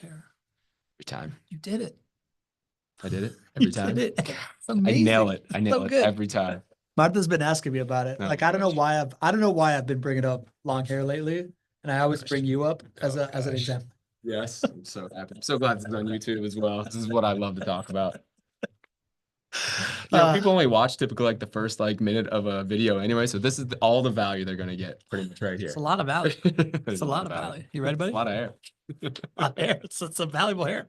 hair. Every time. You did it. I did it every time. Did it. It's I amazing. nail it. I nail So it good. every time. Martha's been asking me about it. Oh, like, I don't know why I've been bringing up long hair lately. And I always bring you up as an example. Yes. I'm so happy. I'm so glad this is on YouTube as well. This is what I love to talk about. People only watch typically like the first minute of a video anyway. So this is all the value they're going to get pretty much right here. It's a lot of value. It's a lot of value. You ready, buddy? It's a lot of hair. A lot of hair. It's a valuable hair.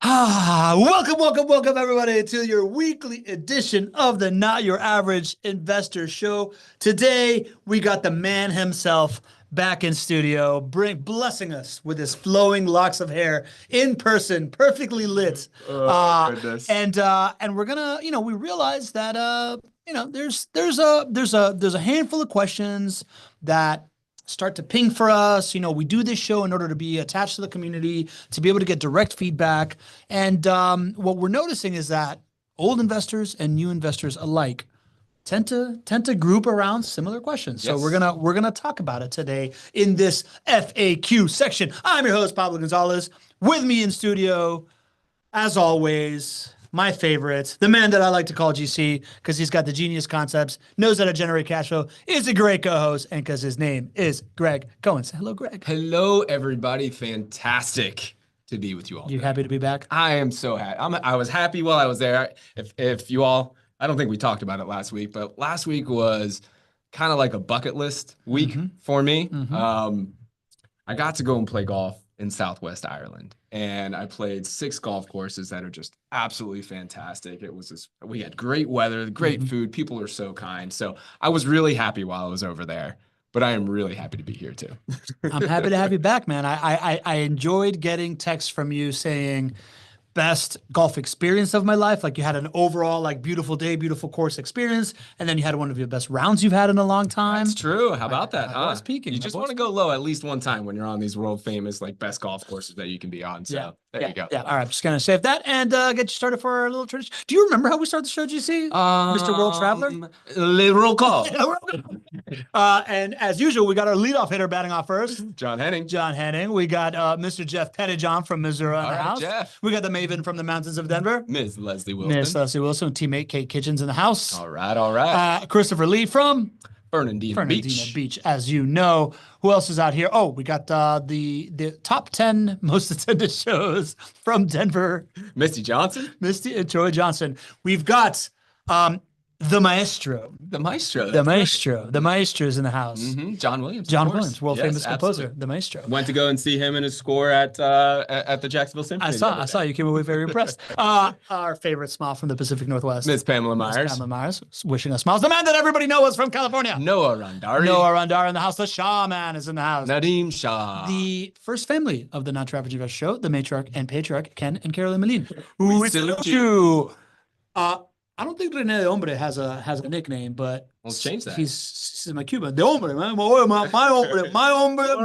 Welcome everybody to your weekly edition of the Not Your Average Investor Show. Today, we got the man himself back in studio, blessing us with his flowing locks of hair in person, perfectly lit. Goodness. And we're gonna, we realized that, there's a handful of questions that start to ping for us. We do this show in order to be attached to the community, to be able to get direct feedback. And what we're noticing is that old investors and new investors alike tend to group around similar questions. Yes. So we're gonna talk about it today in this FAQ section. I'm your host, Pablo Gonzalez. With me in studio, as always, my favorite, the man that I like to call GC because he's got the genius concepts, knows how to generate cash flow, is a great co-host, and because his name is Greg Cohen. Say hello, Greg. Hello, everybody. Fantastic to be with you all. You happy to be back? I am so happy. I was happy while I was there. If you all, I don't think we talked about it last week, but last week was kind of like a bucket list week for me. I got to go and play golf in Southwest Ireland, and I played 6 golf courses that are just absolutely fantastic. We had great weather, great food. People are so kind. So I was really happy while I was over there, but I am really happy to be here too. I'm happy to have you back, man. I enjoyed getting texts from you saying best golf experience of my life. Like you had an overall beautiful day, beautiful course experience. And then you had one of your best rounds you've had in a long time. That's true. How about that? I was peaking. You just want to go low at least one time when you're on these world famous best golf courses that you can be on. So there you go. Yeah. All right. I'm just going to save that and get you started for our little tradition. Do you remember how we started the show, GC? Mr. World Traveler? Roll call. And as usual, we got our leadoff hitter batting off first. John Henning. We got Mr. Jeff Pettijohn from Missouri in the house. Jeff. We got the Maven from the mountains of Denver. Ms. Leslie Wilson. Teammate Kate Kitchens in the house. All right. Christopher Lee from Fernandina Beach. As you know. Who else is out here? Oh, we got the top 10 most attended shows from Denver. Misty and Troy Johnson. We've got the Maestro. The Maestro is in the house. John Williams. World famous composer. The Maestro. Went to go and see him in his score at the Jacksonville Symphony. I saw you came away very impressed. Our favorite smile from the Pacific Northwest. Miss Pamela Myers. Wishing us smiles. The man that everybody knows from California. Noah Randari in the house. The Shaw man is in the house. Nadeem Shah. The first family of the Not Your Average Investor Show, the matriarch and patriarch, Ken and Carolyn Melin. We salute you. I don't think Rene de Hombre has a nickname, but let's change that. He's my Cuban. De Hombre, man. My hombre, mi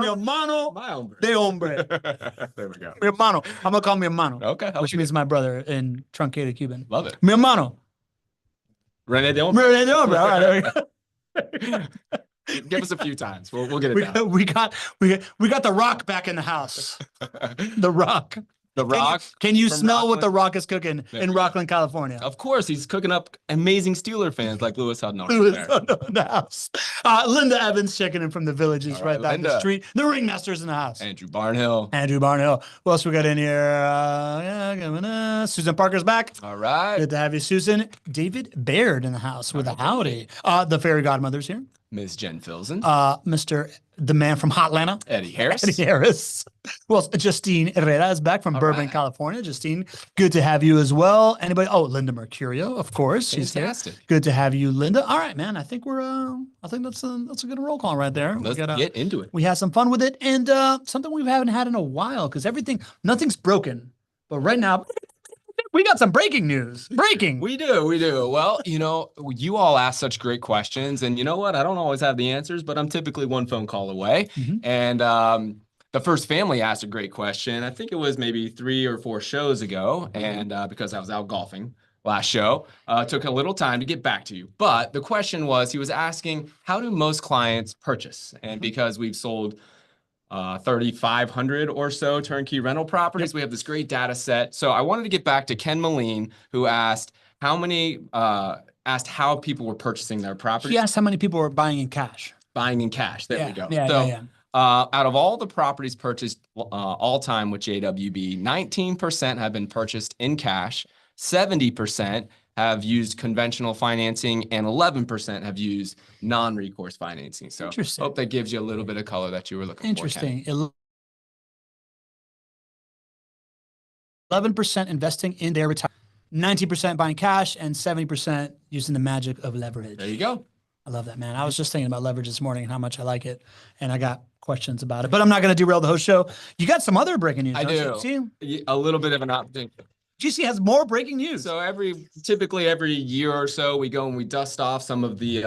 hermano. My hombre. De Hombre. There we go. Mi hermano. I'm gonna call him mi hermano. Okay. Which means my brother in truncated Cuban. Love it. Mi hermano. Rene de Hombre. Rene de Hombre. All right, there we go. Give us a few times. We'll get it down. We got the Rock back in the house. The Rock. The Rock. Can you smell what The Rock is cooking in Rockland, California? Of course, he's cooking up amazing Steeler fans like Lewis Hudnall. In the house. Linda Evans checking in from the Villages right down the street. The Ringmaster's in the house. Andrew Barnhill. Who else we got in here? Susan Parker's back. All right. Good to have you, Susan. David Baird in the house with a howdy. The fairy godmother's here. Ms. Jen Filson. The man from Hotlanta. Eddie Harris. Well, Justine Herrera is back from Burbank, California. Justine, good to have you as well. Anybody? Oh, Linda Mercurio, of course. Fantastic. She's here. Good to have you, Linda. All right, man. I think that's a good roll call right there. Let's get into it. We had some fun with it, and something we haven't had in a while because nothing's broken. But right now, we got some breaking news. We do. Well, you all ask such great questions, and you know what? I don't always have the answers, but I'm typically one phone call away. And the first family asked a great question. I think it was maybe 3 or 4 shows ago, and because I was out golfing last show, took a little time to get back to you. But the question was, he was asking, how do most clients purchase? And because we've sold 3,500 or so turnkey rental properties. Yep. We have this great data set. So I wanted to get back to Ken Moline, who asked how people were purchasing their properties. He asked how many people were buying in cash. Buying in cash. There we go. Yeah. Out of all the properties purchased all time with JWB, 19% have been purchased in cash, 70% have used conventional financing, and 11% have used non-recourse financing. So hope that gives you a little bit of color that you were looking for. Interesting. 11% investing in their retirement, 19% buying cash, and 70% using the magic of leverage. There you go. I love that, man. I was just thinking about leverage this morning and how much I like it, and I got questions about it. But I'm not going to derail the host show. You got some other breaking news. I do. See? A little bit of an update. GC has more breaking news. So typically every year or so, we go and we dust off some of the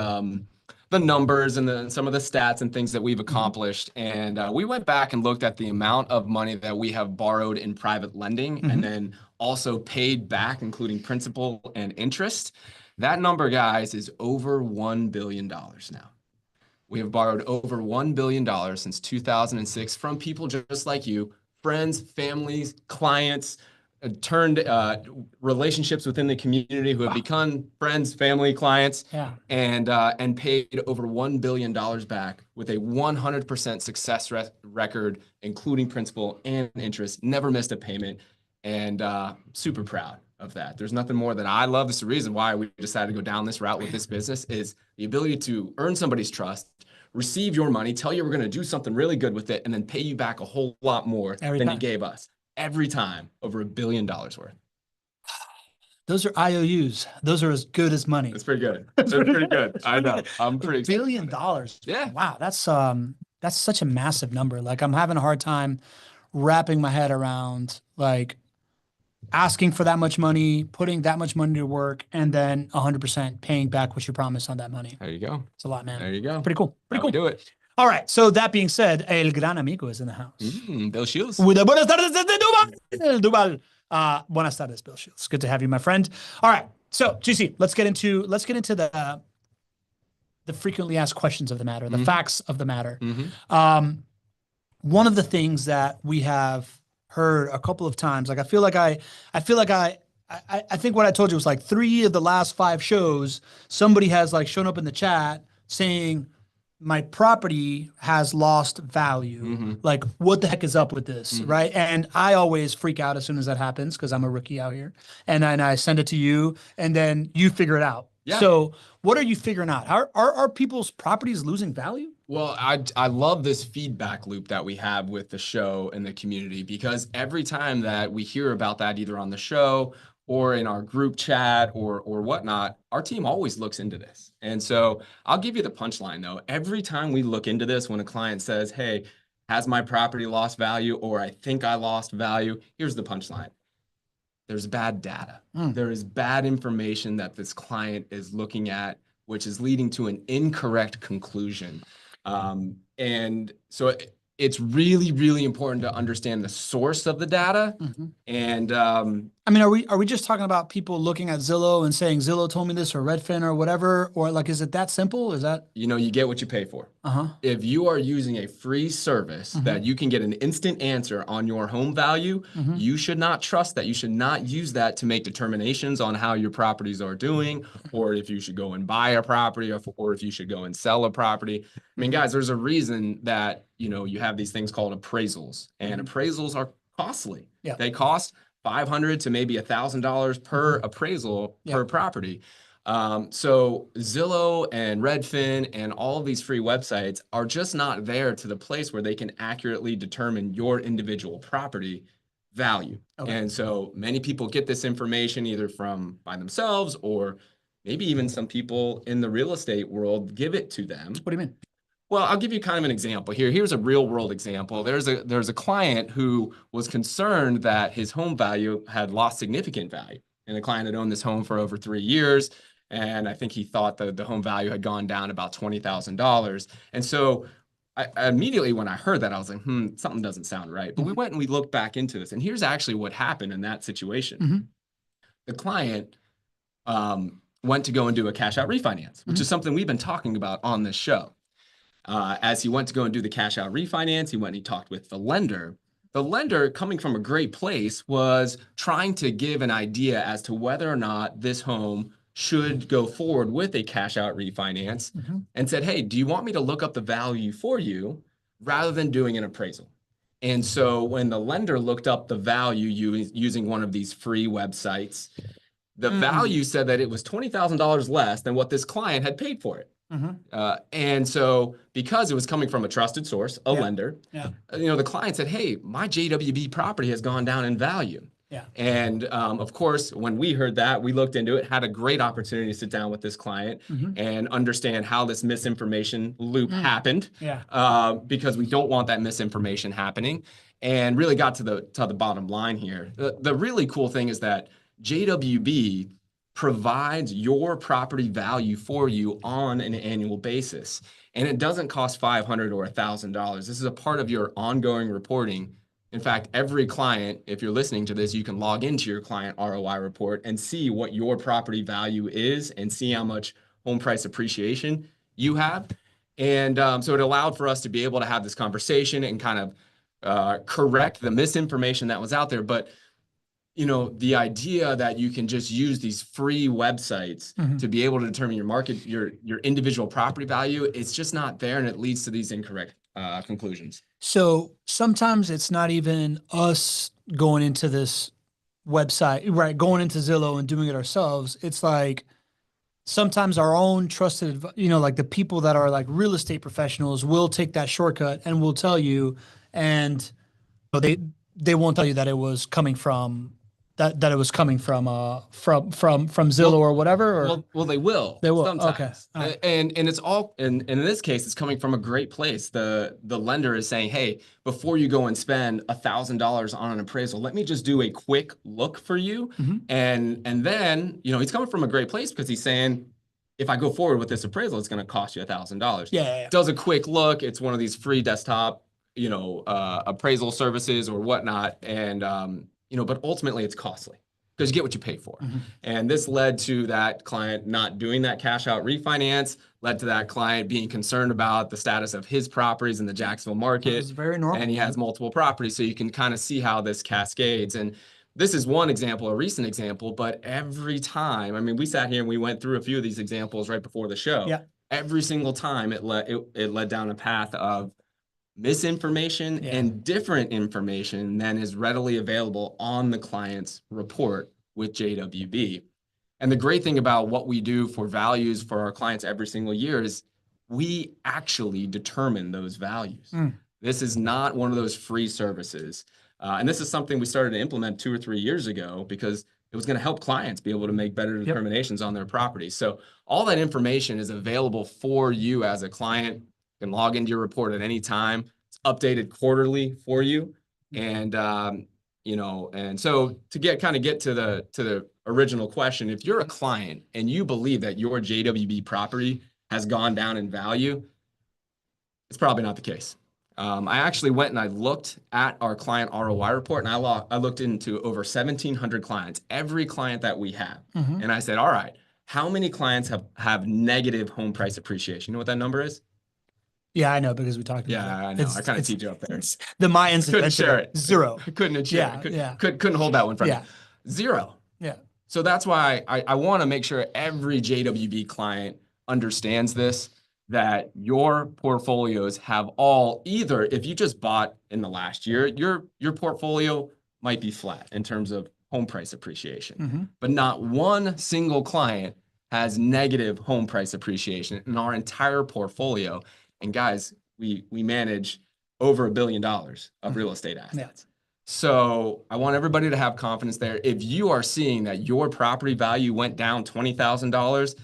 numbers and some of the stats and things that we've accomplished. And we went back and looked at the amount of money that we have borrowed in private lending and then also paid back, including principal and interest. That number, guys, is over $1 billion now. We have borrowed over $1 billion since 2006 from people just like you, friends, families, clients, turned relationships within the community who have become friends, family, clients, and paid over $1 billion back with a 100% success record, including principal and interest, never missed a payment, and super proud of that. There's nothing more that I love. This is the reason why we decided to go down this route with this business, is the ability to earn somebody's trust, receive your money, tell you we're going to do something really good with it, and then pay you back a whole lot more than you gave us. Every time, over $1 billion worth. Those are IOUs. Those are as good as money. That's pretty good. That's pretty good. I know. I'm pretty excited. $1 billion. Yeah. Wow. That's such a massive number. Like, I'm having a hard time wrapping my head around, like, asking for that much money, putting that much money to work, and then 100% paying back what you promised on that money. There you go. It's a lot, man. There you go. Pretty cool. Pretty cool. Do it. All right. So that being said, El Gran Amigo is in the house. Bill Shields. With a buenas tardes desde Duval. Buenas tardes, Bill Shields. Good to have you, my friend. All right. So, GC, let's get into the frequently asked questions of the matter, the facts of the matter. One of the things that we have heard a couple of times, like I think what I told you was like 3 of the last 5 shows, somebody has like shown up in the chat saying, my property has lost value. Like, what the heck is up with this, right? And I always freak out as soon as that happens because I'm a rookie out here. And then I send it to you, and then you figure it out. Yeah. So what are you figuring out? Are people's properties losing value? Well, I love this feedback loop that we have with the show and the community, because every time that we hear about that, either on the show or in our group chat or whatnot, our team always looks into this. And so I'll give you the punchline, though. Every time we look into this, when a client says, hey, has my property lost value, or I think I lost value, here's the punchline. There's bad data. There is bad information that this client is looking at, which is leading to an incorrect conclusion. And so it's really, really important to understand the source of the data. And I mean, are we just talking about people looking at Zillow and saying Zillow told me this, or Redfin or whatever? Or like, is it that simple? Is that? You get what you pay for. If you are using a free service that you can get an instant answer on your home value, you should not trust that. You should not use that to make determinations on how your properties are doing, or if you should go and buy a property, or if you should go and sell a property. I mean, guys, there's a reason that, you have these things called appraisals, and appraisals are costly. Yeah. They cost $500 to maybe $1,000 per appraisal per property. So Zillow and Redfin and all of these free websites are just not there to the place where they can accurately determine your individual property value. And so many people get this information either by themselves, or maybe even some people in the real estate world give it to them. What do you mean? Well, I'll give you kind of an example here. Here's a real world example. There's a client who was concerned that his home value had lost significant value. And the client had owned this home for over 3 years. And I think he thought that the home value had gone down about $20,000. And so I immediately, when I heard that, I was like, something doesn't sound right. But we went and we looked back into this. And here's actually what happened in that situation. The client went to go and do a cash out refinance, which is something we've been talking about on this show. As he went to go and do the cash out refinance, he went and he talked with the lender. The lender, coming from a great place, was trying to give an idea as to whether or not this home should go forward with a cash out refinance, and said, hey, do you want me to look up the value for you rather than doing an appraisal? And so when the lender looked up the value using one of these free websites, the value said that it was $20,000 less than what this client had paid for it. And so because it was coming from a trusted source, a lender, the client said, hey, my JWB property has gone down in value. And of course, when we heard that, we looked into it, had a great opportunity to sit down with this client and understand how this misinformation loop happened, because we don't want that misinformation happening, and really got to the bottom line here. The really cool thing is that JWB provides your property value for you on an annual basis. And it doesn't cost $500 or $1,000. This is a part of your ongoing reporting. In fact, every client, if you're listening to this, you can log into your client ROI report and see what your property value is and see how much home price appreciation you have. And so it allowed for us to be able to have this conversation and kind of correct the misinformation that was out there. But the idea that you can just use these free websites to be able to determine your market, your individual property value, it's just not there, and it leads to these incorrect conclusions. So sometimes it's not even us going into this website, right? Going into Zillow and doing it ourselves. It's like sometimes our own trusted, like the people that are like real estate professionals will take that shortcut and will tell you, and they won't tell you that it was coming from that it was coming from Zillow or whatever. Or? Well, they will. They will. Sometimes. Okay. Right. And it's all, and in this case, it's coming from a great place. The lender is saying, hey, before you go and spend $1,000 on an appraisal, let me just do a quick look for you. And then, he's coming from a great place because he's saying, if I go forward with this appraisal, it's going to cost you $1,000. Yeah. Does a quick look. It's one of these free desktop, appraisal services or whatnot. And, but ultimately it's costly because you get what you pay for. And this led to that client not doing that cash out refinance, led to that client being concerned about the status of his properties in the Jacksonville market. It's very normal. And he has multiple properties. So you can kind of see how this cascades. And this is one example, a recent example, but every time, we sat here and we went through a few of these examples right before the show. Yeah. Every single time it led down a path of misinformation and different information than is readily available on the client's report with JWB. And the great thing about what we do for values for our clients every single year is we actually determine those values. This is not one of those free services. And this is something we started to implement 2 or 3 years ago because it was going to help clients be able to make better determinations on their property. So all that information is available for you as a client. You can log into your report at any time. It's updated quarterly for you. And, and so to get to the original question, if you're a client and you believe that your JWB property has gone down in value, it's probably not the case. I actually went and I looked at our client ROI report, and I looked into over 1,700 clients, every client that we have. And I said, all right, how many clients have negative home price appreciation? You know what that number is? Yeah, I know because we talked about it. Yeah, I know. I kind of teed you up there. The Mayans couldn't share it. 0. Couldn't share it. Couldn't hold that one from you. 0. Yeah. So that's why I want to make sure every JWB client understands this, that your portfolios have all either, if you just bought in the last year, your portfolio might be flat in terms of home price appreciation, but not one single client has negative home price appreciation in our entire portfolio. And guys, we manage over $1 billion of real estate assets. So I want everybody to have confidence there. If you are seeing that your property value went down $20,000,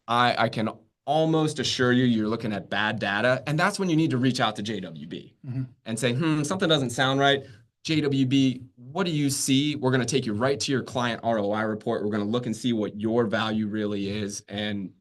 I can almost assure you you're looking at bad data. And that's when you need to reach out to JWB and say, something doesn't sound right. JWB, what do you see? We're going to take you right to your client ROI report. We're going to look and see what your value really is. And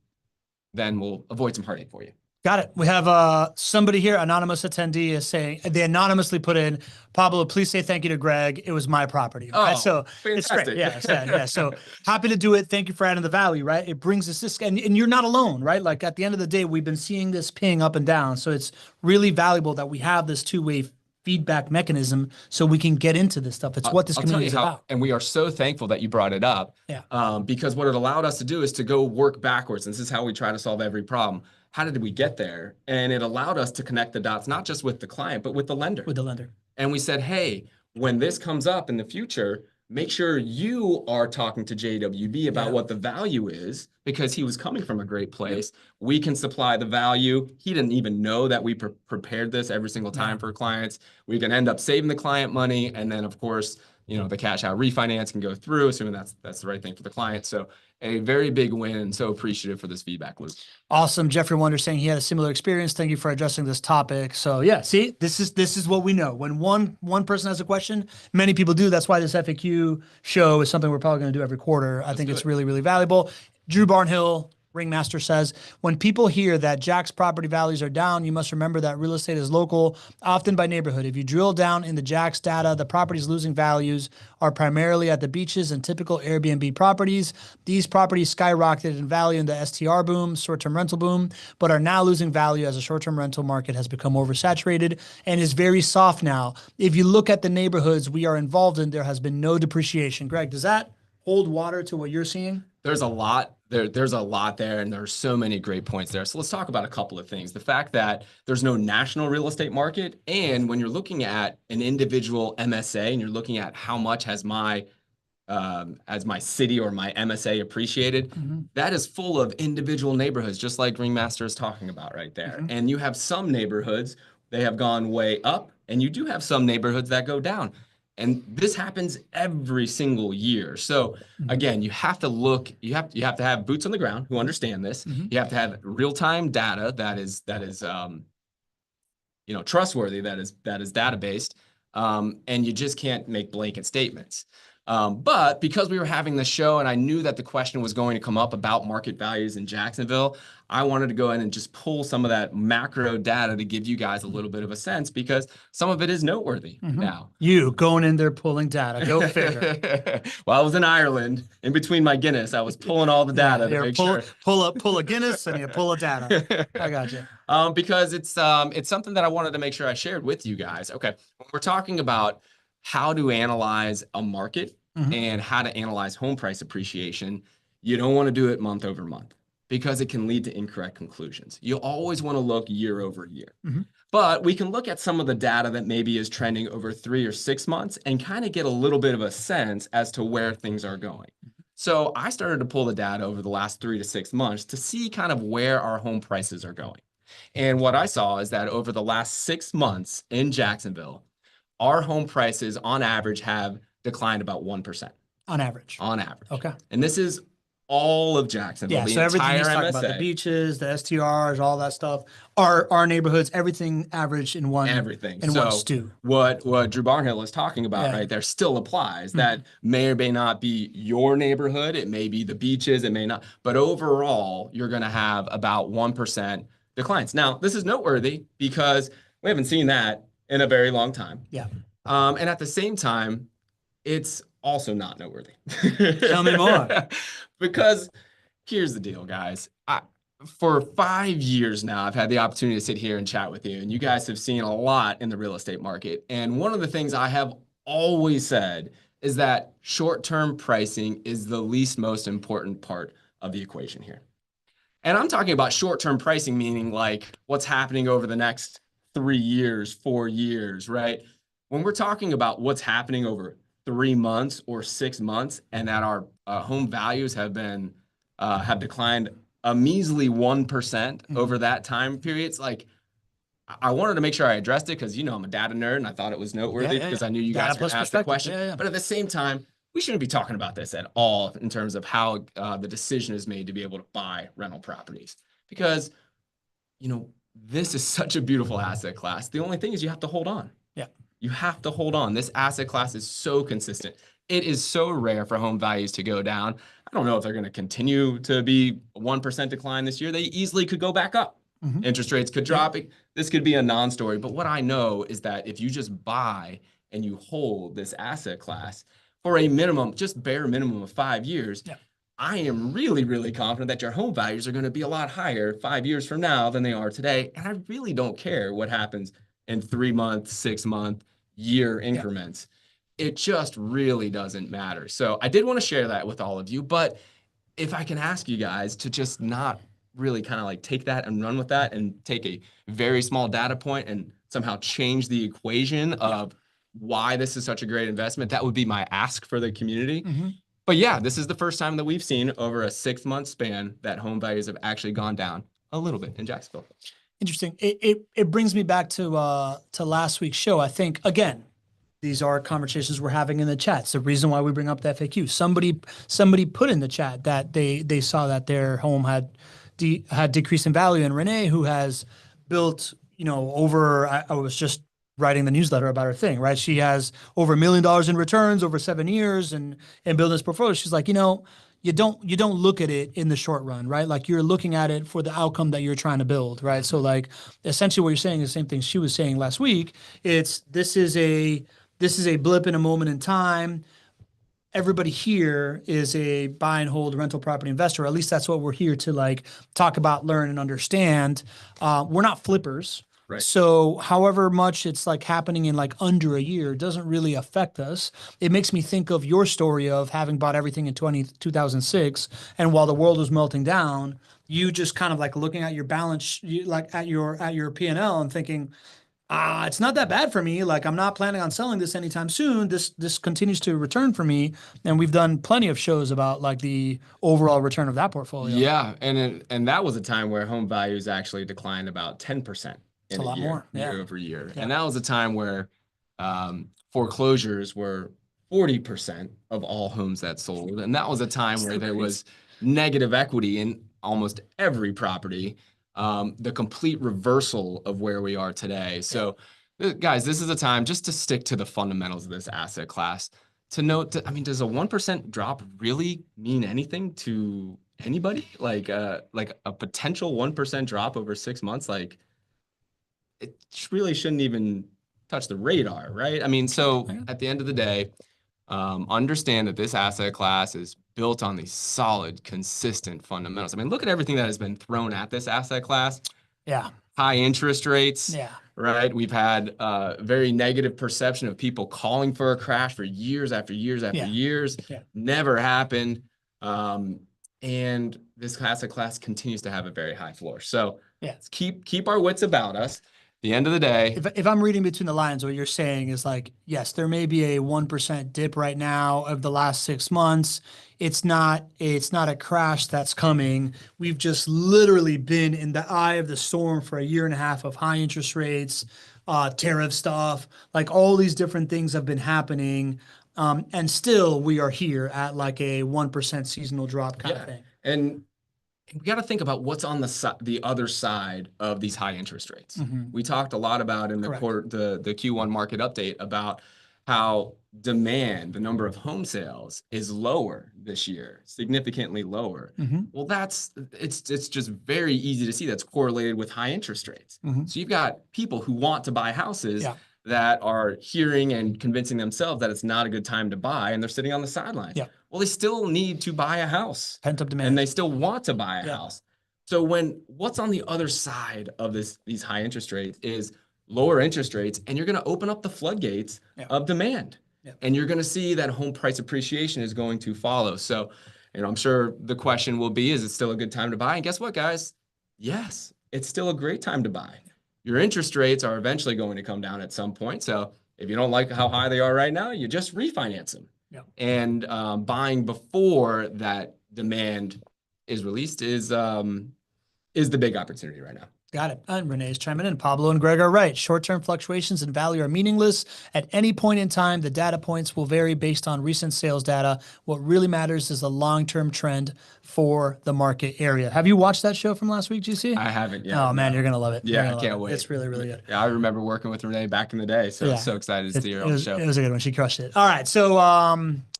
then we'll avoid some heartache for you. Got it. We have somebody here, anonymous attendee, is saying they anonymously put in, Pablo, please say thank you to Greg. It was my property. Right. Oh, So it's great. fantastic. Yeah. Yeah. So happy to do it. Thank you for adding the value, right? It brings us this, and you're not alone, right? Like at the end of the day, we've been seeing this ping up and down. So it's really valuable that we have this two-way feedback mechanism so we can get into this stuff. It's what this I'll tell community you is how, about. and we are so thankful that you brought it up. Yeah. Because what it allowed us to do is to go work backwards. And this is how we try to solve every problem. How did we get there? And it allowed us to connect the dots, not just with the client, but with the lender. With the lender. And we said, hey, when this comes up in the future, make sure you are talking to JWB about what the value is, because he was coming from a great place. We can supply the value. He didn't even know that we prepared this every single time for clients. We can end up saving the client money. And then, of course, the cash out refinance can go through, assuming that's the right thing for the client. So a very big win, and so appreciative for this feedback loop. Awesome. Jeffrey Wonder saying he had a similar experience. Thank you for addressing this topic. So yeah, see, this is what we know. When one person has a question, many people do. That's why this FAQ show is something we're probably going to do every quarter. I think it's really, really valuable. Drew Barnhill, Ringmaster, says, when people hear that Jack's property values are down, you must remember that real estate is local, often by neighborhood. If you drill down into Jack's data, the properties losing values are primarily at the beaches and typical Airbnb properties. These properties skyrocketed in value in the STR boom, short-term rental boom, but are now losing value as the short-term rental market has become oversaturated and is very soft now. If you look at the neighborhoods we are involved in, there has been no depreciation. Greg, does that hold water to what you're seeing? There's a lot there's a lot there, and there's so many great points there. So let's talk about a couple of things. The fact that there's no national real estate market, and when you're looking at an individual MSA and you're looking at how much has my city or my MSA appreciated, that is full of individual neighborhoods, just like Ringmaster is talking about right there. And you have some neighborhoods, they have gone way up, and you do have some neighborhoods that go down. And this happens every single year. So again, you have to look, you have to have boots on the ground who understand this. You have to have real-time data that is trustworthy, that is data-based. And you just can't make blanket statements. But because we were having this show and I knew that the question was going to come up about market values in Jacksonville, I wanted to go in and just pull some of that macro data to give you guys a little bit of a sense, because some of it is noteworthy now. You going in there pulling data, go figure. Well, I was in Ireland in between my Guinness. I was pulling all the data to make sure. Pull a Guinness and you pull a data. I got you. Because it's something that I wanted to make sure I shared with you guys. Okay, when we're talking about how to analyze a market and how to analyze home price appreciation, you don't want to do it month over month, because it can lead to incorrect conclusions. You always want to look year over year. But we can look at some of the data that maybe is trending over 3 or 6 months and kind of get a little bit of a sense as to where things are going. So I started to pull the data over the last 3 to 6 months to see kind of where our home prices are going. And what I saw is that over the last 6 months in Jacksonville, our home prices on average have declined about 1%. On average. On average. Okay. And this is all of Jacksonville. Yeah, the so everything entire he's talking MSA. about, the beaches, the STRs, all that stuff, our neighborhoods, everything averaged in one one stew. What Drew Barnhill is talking about right there still applies. That may or may not be your neighborhood. It may be the beaches. It may not. But overall, you're going to have about 1% declines. Now, this is noteworthy because we haven't seen that in a very long time. Yeah. And at the same time, it's also not noteworthy. Tell me more. Because here's the deal, guys. For 5 years now, I've had the opportunity to sit here and chat with you, and you guys have seen a lot in the real estate market. And one of the things I have always said is that short-term pricing is the least most important part of the equation here. And I'm talking about short-term pricing, meaning like what's happening over the next 3 years, 4 years, right? When we're talking about what's happening over 3 months or 6 months, and that our home values have declined a measly 1% over that time period. It's like, I wanted to make sure I addressed it because, I'm a data nerd and I thought it was noteworthy because I knew you guys were asked the question. But at the same time, we shouldn't be talking about this at all in terms of how the decision is made to be able to buy rental properties, because, this is such a beautiful asset class. The only thing is you have to hold on. Yeah. You have to hold on. This asset class is so consistent. It is so rare for home values to go down. I don't know if they're going to continue to be 1% decline this year. They easily could go back up. Interest rates could drop. This could be a non-story. But what I know is that if you just buy and you hold this asset class for a minimum, just bare minimum of 5 years, I am really, really confident that your home values are going to be a lot higher 5 years from now than they are today. And I really don't care what happens in 3 month, 6 month, year increments. It just really doesn't matter. So I did want to share that with all of you. But if I can ask you guys to just not really kind of like take that and run with that and take a very small data point and somehow change the equation of why this is such a great investment, that would be my ask for the community. But yeah, this is the first time that we've seen over a 6-month span that home values have actually gone down a little bit in Jacksonville. Interesting. It brings me back to last week's show. I think, again, these are conversations we're having in the chat. It's the reason why we bring up the FAQ. Somebody put in the chat that they saw that their home had decreased in value, and Renee, who has built, over, I was just writing the newsletter about her thing, right? She has over $1 million in returns over 7 years and building this portfolio. She's like, you don't look at it in the short run, right? Like, you're looking at it for the outcome that you're trying to build, right? So like, essentially what you're saying is the same thing she was saying last week. This is a blip in a moment in time. Everybody here is a buy and hold rental property investor. At least that's what we're here to like talk about, learn, and understand. We're not flippers. Right. So however much it's like happening in like under a year doesn't really affect us. It makes me think of your story of having bought everything in 2006. And while the world was melting down, you just kind of like looking at your balance, like at your P&L and thinking, it's not that bad for me. Like, I'm not planning on selling this anytime soon. This continues to return for me. And we've done plenty of shows about like the overall return of that portfolio. Yeah. And that was a time where home values actually declined about 10% in a year, year over year. Yeah. And that was a time where foreclosures were 40% of all homes that sold. And that was a time where there was negative equity in almost every property. The complete reversal of where we are today. So, guys, this is a time just to stick to the fundamentals of this asset class. To note that, I mean, does a 1% drop really mean anything to anybody? Like a potential 1% drop over 6 months, like it really shouldn't even touch the radar, right? I mean, so at the end of the day, understand that this asset class is built on these solid, consistent fundamentals. I mean, look at everything that has been thrown at this asset class. Yeah. High interest rates. Yeah. Right. We've had very negative perception of people calling for a crash for years after years after years. Yeah. Never happened. And this asset class continues to have a very high floor. So let's keep our wits about us. The end of the day, if I'm reading between the lines, what you're saying is like, yes, there may be a 1% dip right now of the last 6 months. It's not a crash that's coming. We've just literally been in the eye of the storm for a year and a half of high interest rates, tariff stuff, like all these different things have been happening. And still we are here at like a 1% seasonal drop kind of thing. And we got to think about what's on the other side of these high interest rates. We talked a lot about in the Q1 market update about how demand, the number of home sales, is lower this year, significantly lower. Well, it's just very easy to see that's correlated with high interest rates. So you've got people who want to buy houses that are hearing and convincing themselves that it's not a good time to buy, and they're sitting on the sidelines. Well, they still need to buy a house. Pent-up demand. And they still want to buy a house. So what's on the other side of these high interest rates is lower interest rates, and you're going to open up the floodgates of demand. And you're going to see that home price appreciation is going to follow. So, I'm sure the question will be, is it still a good time to buy? And guess what, guys? Yes, it's still a great time to buy. Your interest rates are eventually going to come down at some point. So if you don't like how high they are right now, you just refinance them. And buying before that demand is released is the big opportunity right now. Got it. And Renee's chiming in. Pablo and Greg are right. Short-term fluctuations in value are meaningless. At any point in time, the data points will vary based on recent sales data. What really matters is the long-term trend for the market area. Have you watched that show from last week, GC? I haven't yet. Oh, man, you're going to love it. Yeah, I can't wait. It's really, really good. Yeah, I remember working with Renee back in the day, so I'm so excited to see her on the show. It was a good one. She crushed it. All right, so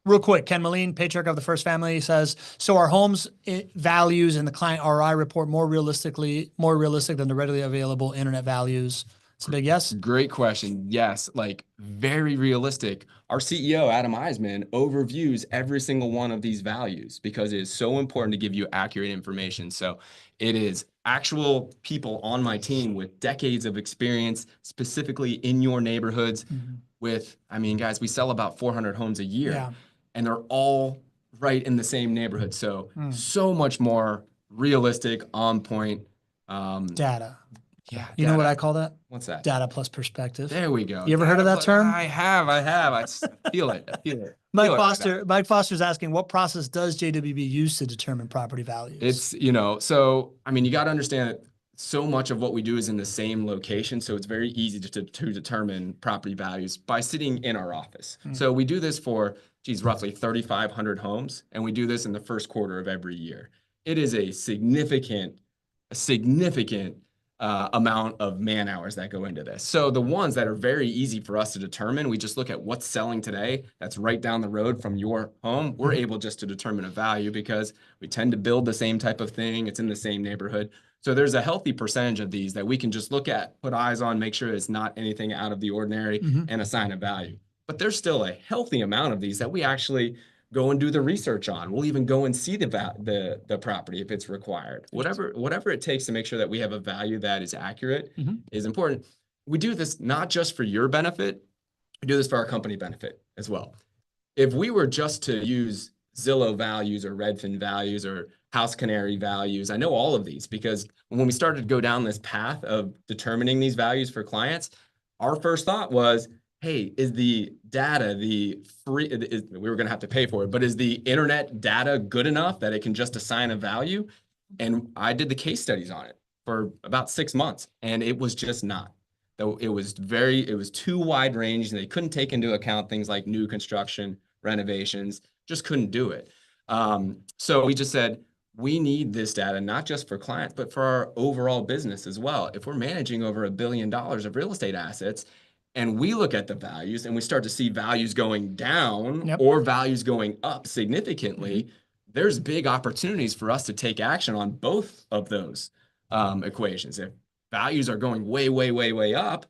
real quick, Ken Moline, patriarch of the first family, says, so our homes values in the client ROI report more realistic than the readily available internet values? It's a big yes. Great question. Yes, like very realistic. Our CEO, Adam Eisman, overviews every single one of these values because it is so important to give you accurate information. So it is actual people on my team with decades of experience, specifically in your neighborhoods I mean, guys, we sell about 400 homes a year and they're all right in the same neighborhood. So, so much more realistic, on point. Data. Yeah. You know what I call that? What's that? Data plus perspective. There we go. You ever heard of that term? I have. I feel it. Mike Foster's asking, what process does JWB use to determine property values? It's, so, I mean, you got to understand that so much of what we do is in the same location. So it's very easy to determine property values by sitting in our office. So we do this for, roughly 3,500 homes. And we do this in the first quarter of every year. It is a significant amount of man hours that go into this. So the ones that are very easy for us to determine, we just look at what's selling today. That's right down the road from your home. We're able just to determine a value because we tend to build the same type of thing. It's in the same neighborhood. So there's a healthy percentage of these that we can just look at, put eyes on, make sure it's not anything out of the ordinary and assign a value. But there's still a healthy amount of these that we actually go and do the research on. We'll even go and see the property if it's required. Whatever it takes to make sure that we have a value that is accurate is important. We do this not just for your benefit, we do this for our company benefit as well. If we were just to use Zillow values or Redfin values or House Canary values, I know all of these because when we started to go down this path of determining these values for clients, our first thought was, hey, is the data, we were going to have to pay for it, but is the internet data good enough that it can just assign a value? And I did the case studies on it for about 6 months, and it was just not. It was too wide range, and they couldn't take into account things like new construction, renovations, just couldn't do it. So we just said, we need this data, not just for clients, but for our overall business as well. If we're managing over $1 billion of real estate assets, and we look at the values and we start to see values going down or values going up significantly, there's big opportunities for us to take action on both of those equations. If values are going way, way, way, way up,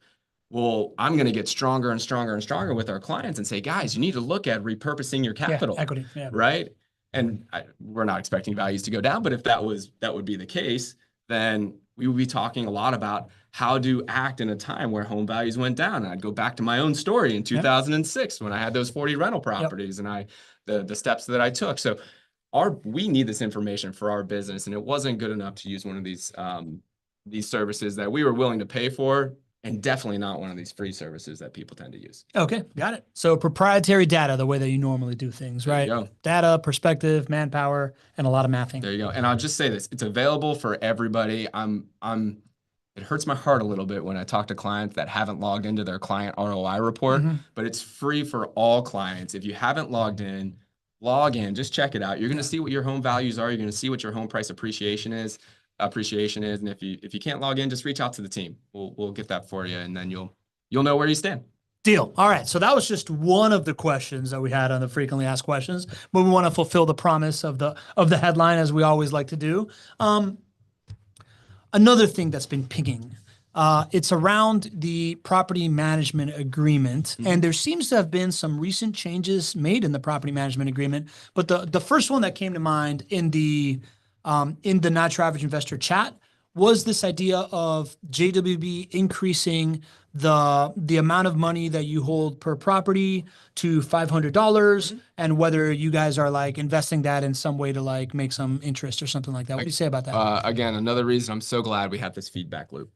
well, I'm going to get stronger and stronger and stronger with our clients and say, guys, you need to look at repurposing your capital, equity, right? And we're not expecting values to go down, but if that would be the case, then we would be talking a lot about how to act in a time where home values went down. And I'd go back to my own story in 2006 when I had those 40 rental properties and the steps that I took. So we need this information for our business, and it wasn't good enough to use one of these services that we were willing to pay for, and definitely not one of these free services that people tend to use. Okay, got it. So proprietary data, the way that you normally do things, right? There you go. Data, perspective, manpower, and a lot of mathing. There you go. And I'll just say this, it's available for everybody. It hurts my heart a little bit when I talk to clients that haven't logged into their client ROI report, but it's free for all clients. If you haven't logged in, log in, just check it out. You're going to see what your home values are. You're going to see what your home price appreciation is. And if you can't log in, just reach out to the team. We'll get that for you, and then you'll know where you stand. Deal. All right. So that was just one of the questions that we had on the frequently asked questions, but we want to fulfill the promise of the headline, as we always like to do. Another thing that's been pinging, it's around the property management agreement, and there seems to have been some recent changes made in the property management agreement. But the first one that came to mind in the Not Your Average Investor chat was this idea of JWB increasing the amount of money that you hold per property to $500, and whether you guys are like investing that in some way to like make some interest or something like that. What do you say about that? Again, another reason I'm so glad we have this feedback loop,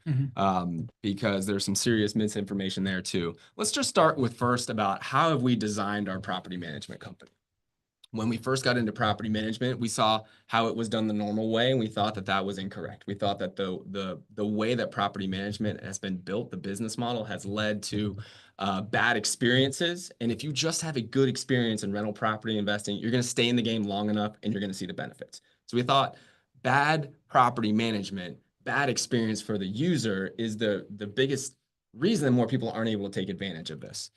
because there's some serious misinformation there too. Let's just start with first about how have we designed our property management company. When we first got into property management, we saw how it was done the normal way, and we thought that was incorrect. We thought that the way that property management has been built, the business model, has led to bad experiences. And if you just have a good experience in rental property investing, you're going to stay in the game long enough, and you're going to see the benefits. So we thought bad property management, bad experience for the user is the biggest reason that more people aren't able to take advantage of this.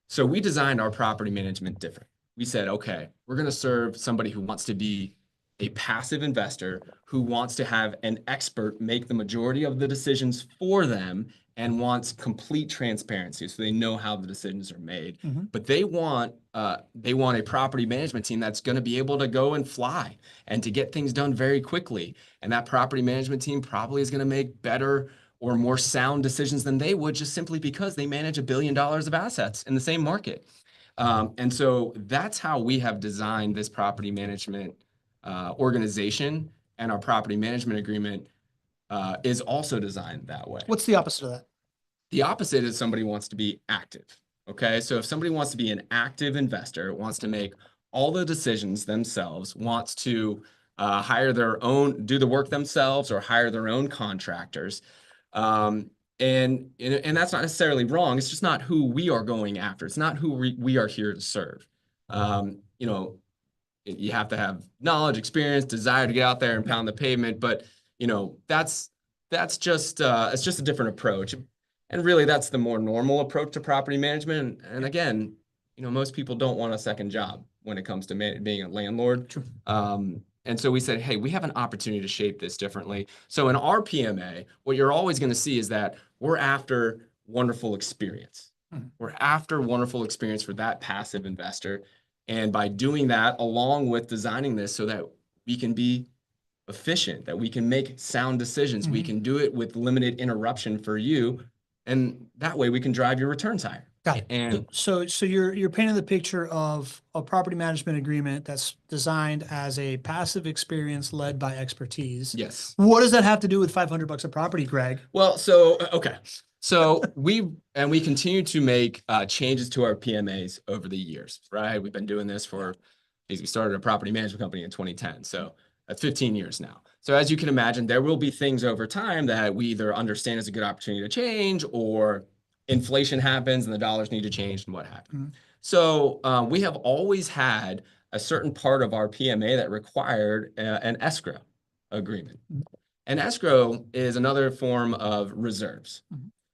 So we designed our property management different. we said, okay, we're going to serve somebody who wants to be a passive investor, who wants to have an expert make the majority of the decisions for them and wants complete transparency so they know how the decisions are made. But they want a property management team that's going to be able to go and fly and to get things done very quickly. And that property management team probably is going to make better or more sound decisions than they would, just simply because they manage $1 billion of assets in the same market. And so that's how we have designed this property management organization, and our property management agreement is also designed that way. What's the opposite of that? The opposite is somebody wants to be active. Okay, so if somebody wants to be an active investor, wants to make all the decisions themselves, wants to hire their own, do the work themselves, or hire their own contractors, and that's not necessarily wrong. It's just not who we are going after. It's not who we are here to serve. You know, you have to have knowledge, experience, desire to get out there and pound the pavement. But you know, that's just it's just a different approach. And really, that's the more normal approach to property management. And again, you know, most people don't want a second job when it comes to being a landlord. True. And so we said, hey, we have an opportunity to shape this differently. So in our PMA, what you're always going to see is that we're after wonderful experience. We're after wonderful experience for that passive investor. And by doing that, along with designing this so that we can be efficient, that we can make sound decisions, we can do it with limited interruption for you. And that way we can drive your returns higher. Got it. And so you're painting the picture of a property management agreement that's designed as a passive experience led by expertise. yes. What does that have to do with $500 a property, Greg? Well, so, okay. So we continue to make changes to our PMAs over the years, right? We've been doing this we started a property management company in 2010. So that's 15 years now. So as you can imagine, there will be things over time that we either understand as a good opportunity to change, or inflation happens and the dollars need to change and what happened. So we have always had a certain part of our PMA that required an escrow agreement. An escrow is another form of reserves.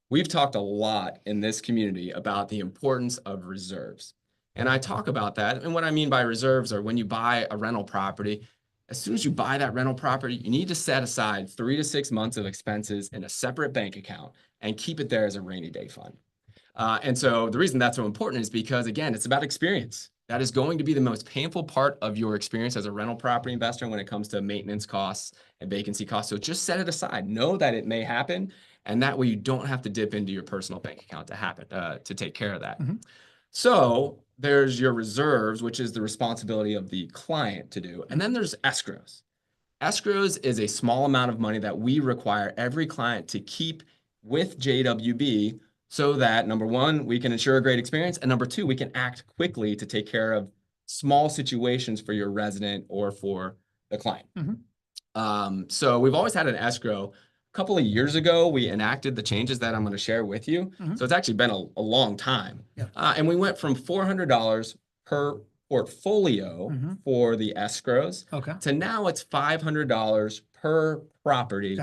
We've talked a lot in this community about the importance of reserves. And I talk about that. And what I mean by reserves are when you buy a rental property, as soon as you buy that rental property, you need to set aside 3 to 6 months of expenses in a separate bank account and keep it there as a rainy day fund. And so the reason that's so important is because, again, it's about experience. That is going to be the most painful part of your experience as a rental property investor when it comes to maintenance costs and vacancy costs. So just set it aside. Know that it may happen. And that way you don't have to dip into your personal bank account to take care of that. So there's your reserves, which is the responsibility of the client to do. And then there's escrows. Escrows is a small amount of money that we require every client to keep with JWB so that, number one, we can ensure a great experience. And number two, we can act quickly to take care of small situations for your resident or for the client. So we've always had an escrow. A couple of years ago, we enacted the changes that I'm going to share with you. So it's actually been a long time. And we went from $400 per portfolio for the escrows to now it's $500 per property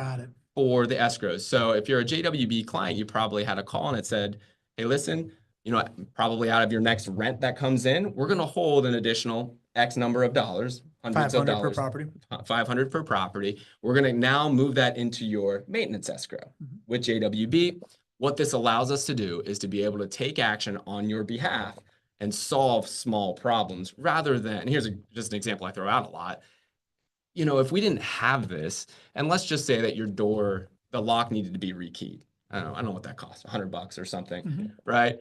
for the escrows. So if you're a JWB client, you probably had a call and it said, hey, listen, you know, probably out of your next rent that comes in, we're going to hold an additional X number of dollars, hundreds of dollars, per property. 500 per property. We're going to now move that into your maintenance escrow with JWB. What this allows us to do is to be able to take action on your behalf and solve small problems rather than, and here's just an example I throw out a lot. You know, if we didn't have this, and let's just say that your door, the lock needed to be rekeyed. I don't know what that costs, $100 or something, right?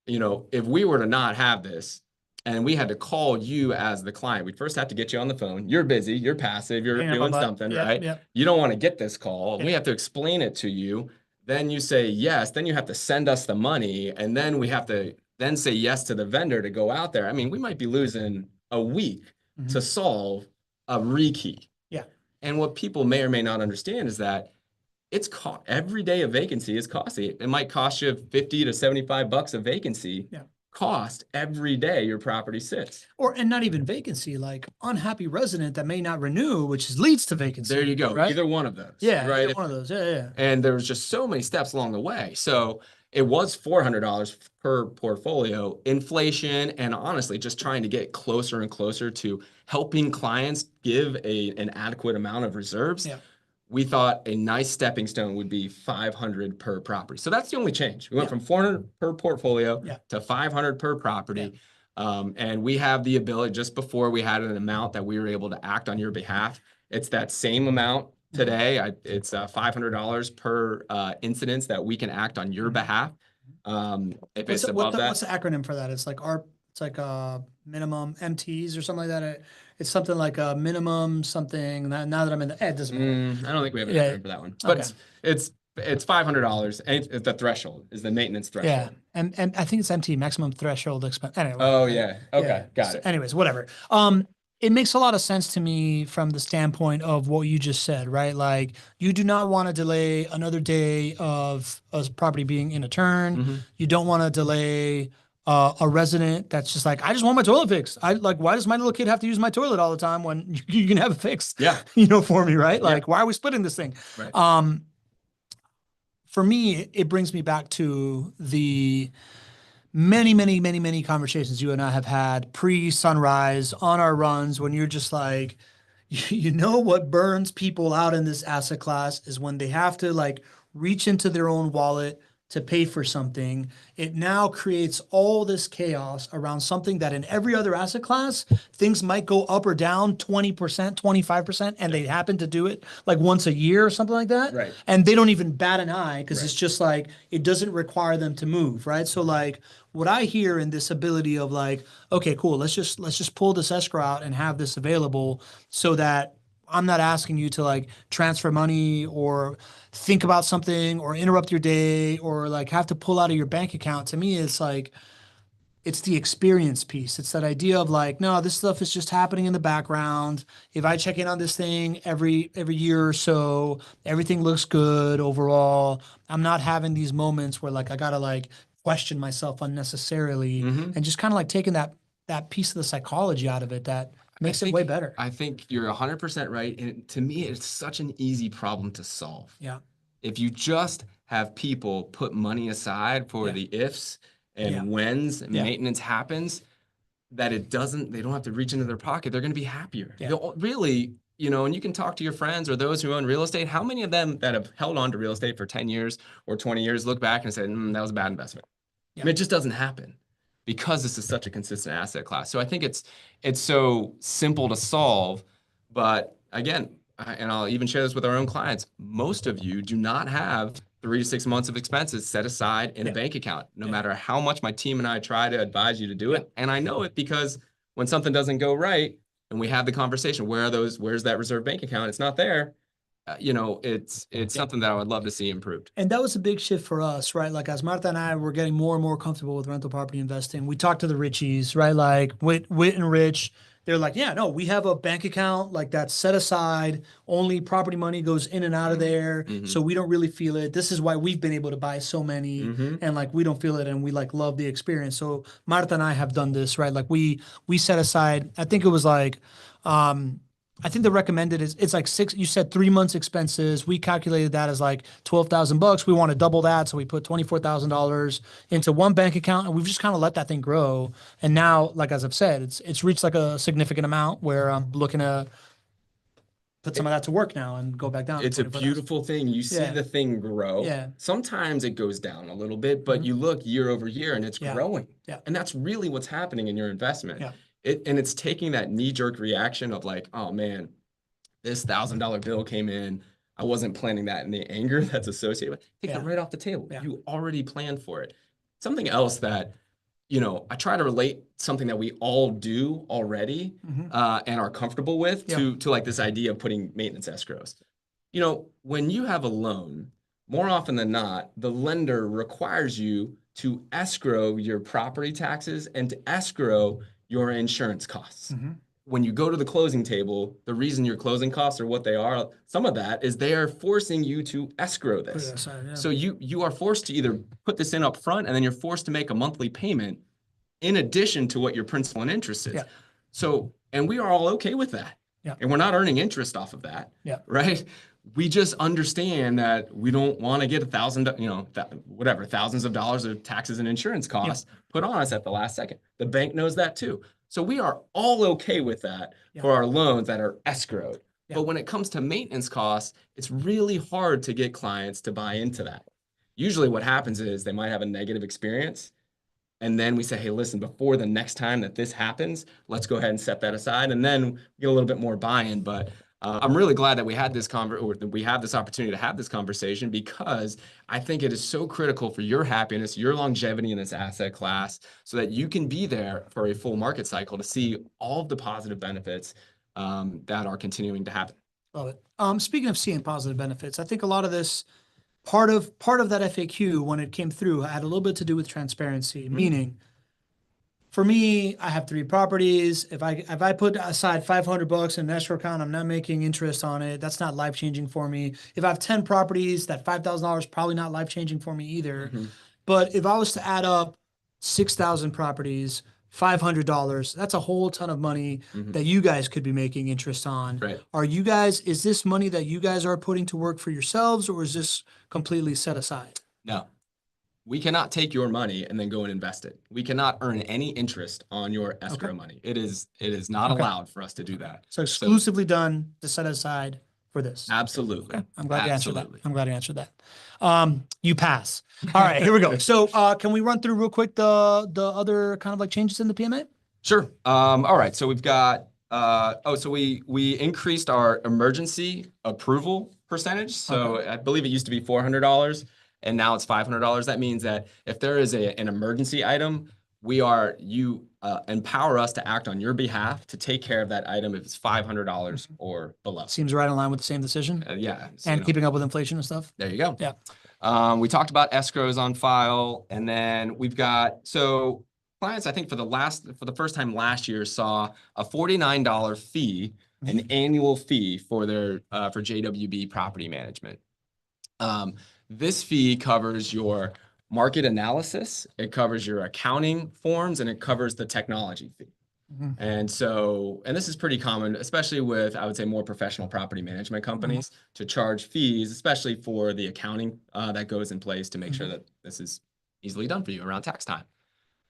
You know, if we were to not have this and we had to call you as the client, we'd first have to get you on the phone. You're busy, you're passive, you're doing something, right? You don't want to get this call. We have to explain it to you. Then you say yes, then you have to send us the money. And then we have to then say yes to the vendor to go out there. I mean, we might be losing a week to solve a rekey. And what people may or may not understand is that it's every day of vacancy is costly. It might cost you 50 to 75 bucks a vacancy cost every day your property sits. And not even vacancy, like unhappy resident that may not renew, which leads to vacancy. There you go. Right? Either one of those. Yeah. Right. One of those. Yeah. And there's just so many steps along the way. So it was $400 per portfolio. Inflation and honestly, just trying to get closer and closer to helping clients give an adequate amount of reserves. Yeah. We thought a nice stepping stone would be 500 per property. So that's the only change. We went from 400 per portfolio to 500 per property. And we have the ability, just before we had an amount that we were able to act on your behalf. It's that same amount today. It's $500 per incidence that we can act on your behalf. If it's above that. What's the acronym for that? It's like minimum MTs or something like that. It's something like a minimum something. Now that I'm in the it doesn't matter. I don't think we have an acronym for that one, but it's $500. And the threshold is the maintenance threshold. Yeah, and I think it's MT, maximum threshold expense. Anyway. Oh yeah. Okay, got it. Anyways, whatever. It makes a lot of sense to me from the standpoint of what you just said, right? Like you do not want to delay another day of a property being in a turn. You don't want to delay a resident that's just like, I just want my toilet fixed. Why does my little kid have to use my toilet all the time when you can have it fixed? Yeah. For me, right? Like, why are we splitting this thing? Right. For me, it brings me back to the many conversations you and I have had pre-sunrise on our runs when you're just like, what burns people out in this asset class is when they have to like reach into their own wallet to pay for something. It now creates all this chaos around something that in every other asset class, things might go up or down 20%, 25%, and they happen to do it like once a year or something like that. Right. And they don't even bat an eye because it's just like, it doesn't require them to move, right? So like what I hear in this ability of like, okay, cool, let's just pull this escrow out and have this available so that I'm not asking you to like transfer money or think about something or interrupt your day or like have to pull out of your bank account. To me, it's like, it's the experience piece. It's that idea of like, no, this stuff is just happening in the background. If I check in on this thing every year or so, everything looks good overall. I'm not having these moments where like I gotta like question myself unnecessarily and just kind of like taking that piece of the psychology out of it that makes it way better. I think you're 100% right. And to me, it's such an easy problem to solve. Yeah. If you just have people put money aside for the ifs and whens maintenance happens, that they don't have to reach into their pocket, they're going to be happier. They'll really, and you can talk to your friends or those who own real estate. How many of them that have held on to real estate for 10 years or 20 years look back and say, that was a bad investment? I mean, it just doesn't happen, because this is such a consistent asset class. So I think it's so simple to solve, but again, and I'll even share this with our own clients, most of you do not have 3 to 6 months of expenses set aside in a bank account, no matter how much my team and I try to advise you to do it. And I know it because when something doesn't go right and we have the conversation, where's that reserve bank account? It's not there. It's something that I would love to see improved. And that was a big shift for us, right? Like as Martha and I were getting more and more comfortable with rental property investing, we talked to the Richies, right? Like Whit and Rich, they're like, yeah, no, we have a bank account like that's set aside. Only property money goes in and out of there. So we don't really feel it. This is why we've been able to buy so many and like we don't feel it and we like love the experience. So Martha and I have done this, right? Like we set aside, I think it was like, I think the recommended it's like you said 3 months expenses. We calculated that as like $12,000. We want to double that. So we put $24,000 into one bank account and we've just kind of let that thing grow. And now, like, as I've said, it's reached like a significant amount where I'm looking to put some of that to work now and go back down. It's a beautiful thing. You see the thing grow. Yeah. Sometimes it goes down a little bit, but you look year over year and it's growing. Yeah. And that's really what's happening in your investment. Yeah. And it's taking that knee-jerk reaction of like, oh man, this $1,000 bill came in. I wasn't planning that, and the anger that's associated with it, take it right off the table. Yeah. You already planned for it. Something else that, I try to relate something that we all do already and are comfortable with to like this idea of putting maintenance escrows. When you have a loan, more often than not, the lender requires you to escrow your property taxes and to escrow your insurance costs. When you go to the closing table, the reason your closing costs are what they are, some of that is they are forcing you to escrow this. So you are forced to either put this in up front and then you're forced to make a monthly payment in addition to what your principal and interest is. So, and we are all okay with that. And we're not earning interest off of that, right? we just understand that we don't want to get thousands of dollars of taxes and insurance costs put on us at the last second. The bank knows that too. So we are all okay with that for our loans that are escrowed. But when it comes to maintenance costs, it's really hard to get clients to buy into that. Usually what happens is they might have a negative experience. And then we say, hey, listen, before the next time that this happens, let's go ahead and set that aside. And then get a little bit more buy-in. But I'm really glad that we had this we have this opportunity to have this conversation, because I think it is so critical for your happiness, your longevity in this asset class, so that you can be there for a full market cycle to see all of the positive benefits that are continuing to happen. Love it. Speaking of seeing positive benefits, I think a lot of this, part of that FAQ when it came through had a little bit to do with transparency, meaning for me, I have 3 properties. If I put aside $500 in an escrow account, I'm not making interest on it. That's not life changing for me. If I have 10 properties, that $5,000 probably not life changing for me either. But if I was to add up 6,000 properties, $500, that's a whole ton of money that you guys could be making interest on. Right. Is this money that you guys are putting to work for yourselves, or is this completely set aside? No. We cannot take your money and then go and invest it. We cannot earn any interest on your escrow money. It is not allowed for us to do that. So exclusively done to set aside for this. Absolutely. Okay. I'm glad you answered that. I'm glad you answered that. You pass. All right, here we go. So can we run through real quick the other kind of like changes in the PMA? Sure. All right. So we've got so we increased our emergency approval percentage. So I believe it used to be $400 and now it's $500. That means that if there is an emergency item, you empower us to act on your behalf to take care of that item if it's $500 or below. Seems right in line with the same decision. Yeah. And keeping up with inflation and stuff. There you go. Yeah. We talked about escrows on file, and then we've got, so clients, I think for the first time last year, saw a $49 fee, an annual fee for their for JWB property management. This fee covers your market analysis, it covers your accounting forms, and it covers the technology fee. And this is pretty common, especially with, I would say, more professional property management companies to charge fees, especially for the accounting that goes in place to make sure that this is easily done for you around tax time.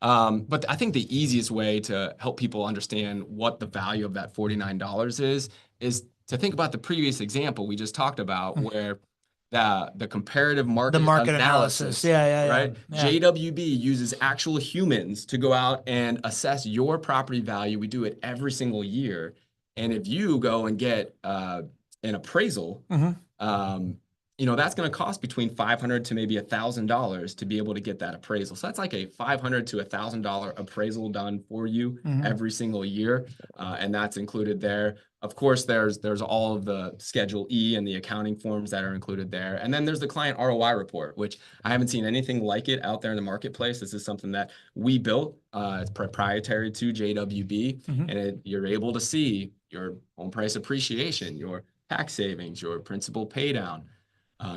But I think the easiest way to help people understand what the value of that $49 is to think about the previous example we just talked about, where the comparative market analysis. Right? Yeah. JWB uses actual humans to go out and assess your property value. We do it every single year. And if you go and get an appraisal, that's going to cost between $500 to maybe $1,000 to be able to get that appraisal. So that's like a $500 to $1,000 appraisal done for you every single year, and that's included there. Of course, there's all of the Schedule E and the accounting forms that are included there, and then there's the client ROI report, which I haven't seen anything like it out there in the marketplace. This is something that we built. It's proprietary to JWB, and you're able to see your home price appreciation, your tax savings, your principal pay down.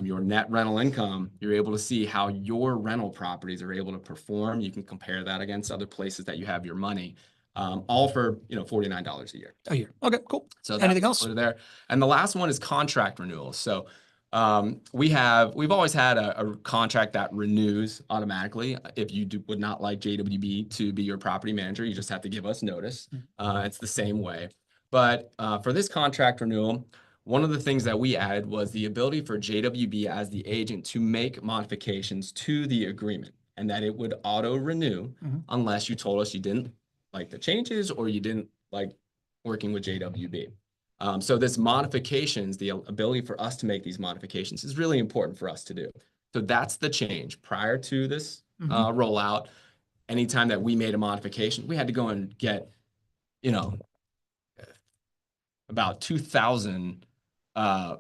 Your net rental income, you're able to see how your rental properties are able to perform. You can compare that against other places that you have your money, all for $49 a year. A year. Okay, cool. So anything else there? And the last one is contract renewals. So we've always had a contract that renews automatically. If you would not like JWB to be your property manager, you just have to give us notice. It's the same way. But for this contract renewal, one of the things that we added was the ability for JWB as the agent to make modifications to the agreement, and that it would auto renew unless you told us you didn't like the changes or you didn't like working with JWB. So this modifications, the ability for us to make these modifications is really important for us to do. So that's the change. Prior to this rollout, anytime that we made a modification, we had to go and get, about 2,000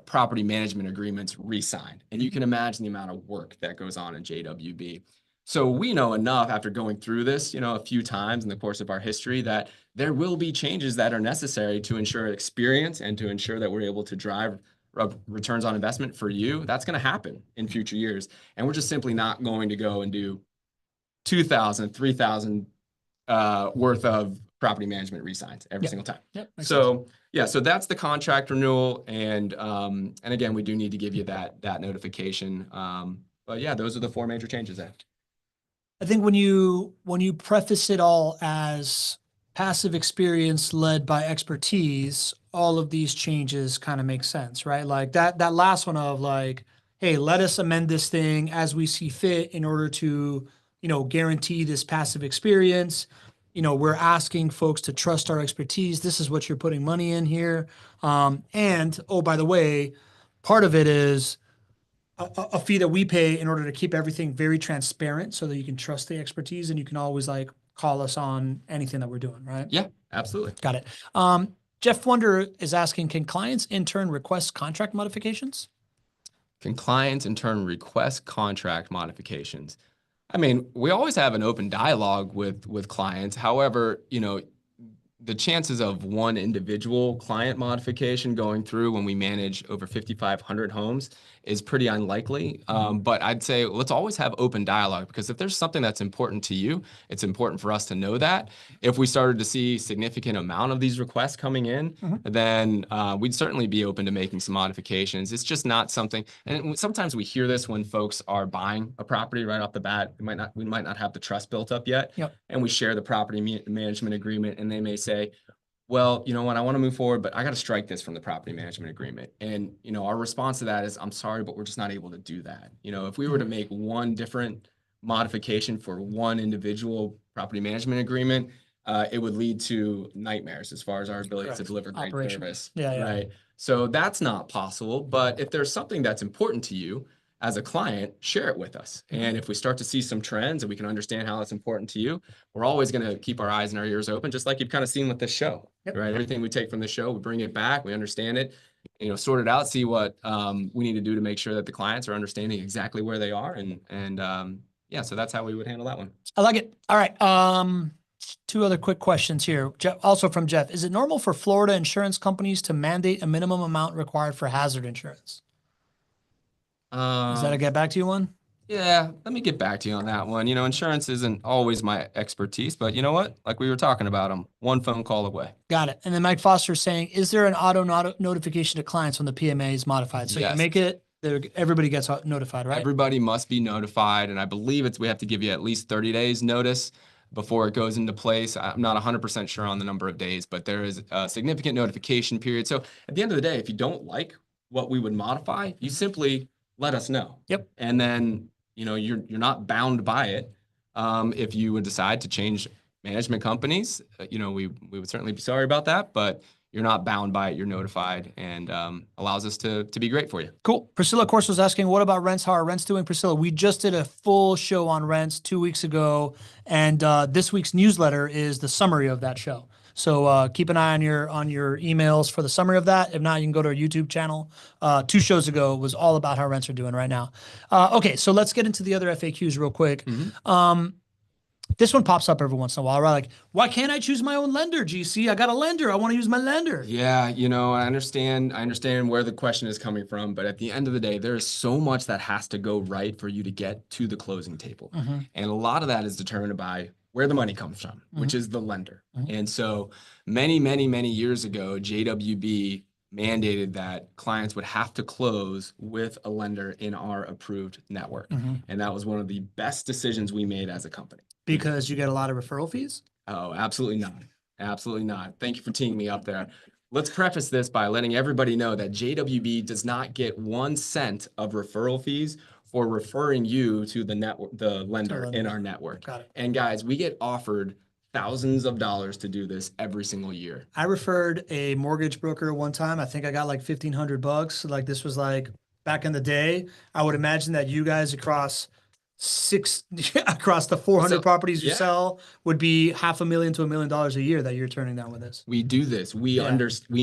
property management agreements re-signed. And you can imagine the amount of work that goes on in JWB. So we know enough after going through this, a few times in the course of our history, that there will be changes that are necessary to ensure experience and to ensure that we're able to drive returns on investment for you. That's going to happen in future years. And we're just simply not going to go and do 2,000, 3,000 worth of property management re-signs every Yep. single time. Yep. So yeah, so that's the contract renewal, and again, we do need to give you that notification. But yeah, those are the 4 major changes there. I think when you preface it all as passive experience led by expertise, all of these changes kind of make sense, right? Like that last one of like, hey, let us amend this thing as we see fit in order to, guarantee this passive experience. We're asking folks to trust our expertise. This is what you're putting money in here. And oh, by the way, part of it is a fee that we pay in order to keep everything very transparent so that you can trust the expertise and you can always like call us on anything that we're doing, right? Yeah, absolutely. Got it. Jeff Wonder is asking, can clients in turn request contract modifications? Can clients in turn request contract modifications? I mean, we always have an open dialogue with clients. However, the chances of one individual client modification going through when we manage over 5,500 homes is pretty unlikely. But I'd say let's always have open dialogue, because if there's something that's important to you, it's important for us to know that. If we started to see significant amount of these requests coming in, then we'd certainly be open to making some modifications. It's just not something, and sometimes we hear this when folks are buying a property right off the bat. We might not have the trust built up yet. Yep. And we share the property management agreement, and they may say, well, you know what, I want to move forward, but I got to strike this from the property management agreement. And, our response to that is, I'm sorry, but we're just not able to do that. If we were to make one different modification for one individual property management agreement, it would lead to nightmares as far as our ability to deliver great service. Yeah. Right. So that's not possible. But if there's something that's important to you as a client, share it with us. And if we start to see some trends and we can understand how it's important to you, we're always going to keep our eyes and our ears open, just like you've kind of seen with this show, right? Everything we take from the show, we bring it back, we understand it, sort it out, see what we need to do to make sure that the clients are understanding exactly where they are. And yeah, so that's how we would handle that one. I like it. All right. 2 other quick questions here. Jeff, also from Jeff. Is it normal for Florida insurance companies to mandate a minimum amount required for hazard insurance? Is that a get back to you one? Yeah, let me get back to you on that one. Insurance isn't always my expertise, but you know what? Like we were talking about them, one phone call away. Got it. And then Mike Foster is saying, is there an auto notification to clients when the PMA is modified? So Yes. you make it, everybody gets notified, right? Everybody must be notified. And I believe we have to give you at least 30 days notice before it goes into place. I'm not 100% sure on the number of days, but there is a significant notification period. So at the end of the day, if you don't like what we would modify, you simply let us know. Yep. And then, you're not bound by it. If you would decide to change management companies, we would certainly be sorry about that, but you're not bound by it. You're notified, and allows us to be great for you. Cool. Priscilla, of course, was asking, what about rents? How are rents doing? Priscilla, we just did a full show on rents 2 weeks ago, and this week's newsletter is the summary of that show. So keep an eye on your emails for the summary of that. If not, you can go to our YouTube channel. 2 shows ago was all about how rents are doing right now. Okay, so let's get into the other FAQs real quick. This one pops up every once in a while, right? Like, why can't I choose my own lender, GC? I got a lender. I want to use my lender. Yeah, I understand where the question is coming from, but at the end of the day, there is so much that has to go right for you to get to the closing table. And a lot of that is determined by where the money comes from, which is the lender. And so many, many, many years ago, JWB mandated that clients would have to close with a lender in our approved network. And that was one of the best decisions we made as a company. Because you get a lot of referral fees? Oh, absolutely not. Absolutely not. Thank you for teeing me up there. Let's preface this by letting everybody know that JWB does not get 1 cent of referral fees for referring you to the lender in our network. Got it. And guys, we get offered thousands of dollars to do this every single year. I referred a mortgage broker one time. I think I got like $1,500. Like this was like back in the day. I would imagine that you guys across the 400 properties you sell would be $500,000 to $1 million a year that you're turning down with this. We do this. We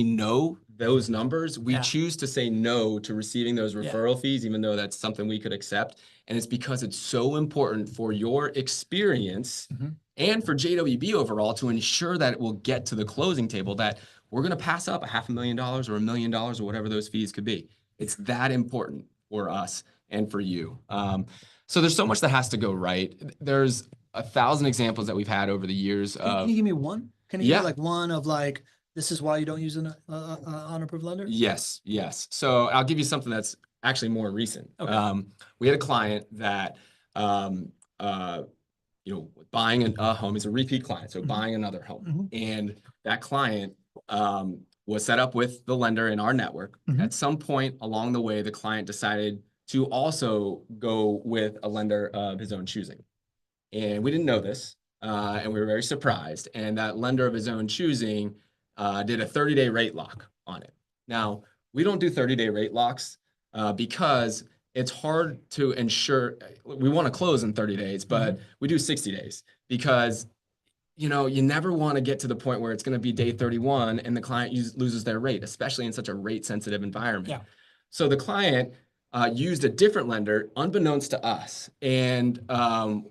know those numbers. We choose to say no to receiving those referral fees, even though that's something we could accept. And it's because it's so important for your experience and for JWB overall to ensure that it will get to the closing table, that we're going to pass up $500,000 or $1 million or whatever those fees could be. It's that important for us and for you. So there's so much that has to go right. There's 1,000 examples that we've had over the years. Can you give me one? Can you give me Yeah. like one of like, this is why you don't use an unapproved lender? Yes. Yes. So I'll give you something that's actually more recent. Okay. We had a client that, um, uh, buying a home is a repeat client, so buying another home. And that client was set up with the lender in our network. At some point along the way, the client decided to also go with a lender of his own choosing. And we didn't know this, and we were very surprised. And that lender of his own choosing did a 30-day rate lock on it. Now, we don't do 30-day rate locks because it's hard to ensure. We want to close in 30 days, but we do 60 days because you never want to get to the point where it's going to be day 31 and the client loses their rate, especially in such a rate-sensitive environment. Yeah. So the client used a different lender unbeknownst to us. And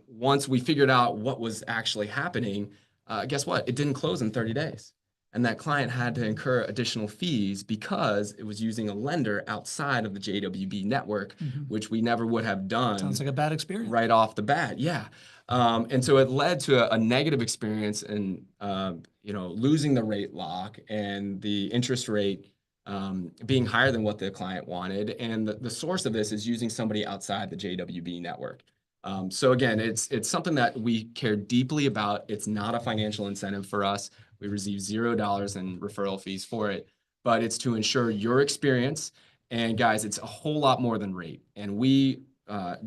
once we figured out what was actually happening, guess what? It didn't close in 30 days. And that client had to incur additional fees because it was using a lender outside of the JWB network, which we never would have done. Sounds like a bad experience. Right off the bat, yeah. And so it led to a negative experience in, losing the rate lock and the interest rate being higher than what the client wanted. And the source of this is using somebody outside the JWB network. So again, it's something that we care deeply about. It's not a financial incentive for us. We receive $0 in referral fees for it, but it's to ensure your experience. And guys, it's a whole lot more than rate. And we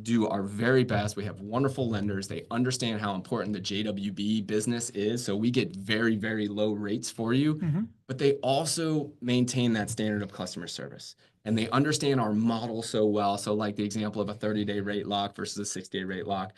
do our very best. We have wonderful lenders. They understand how important the JWB business is. So we get very, very low rates for you, but they also maintain that standard of customer service. And they understand our model so well. So like the example of a 30-day rate lock versus a 60-day rate lock,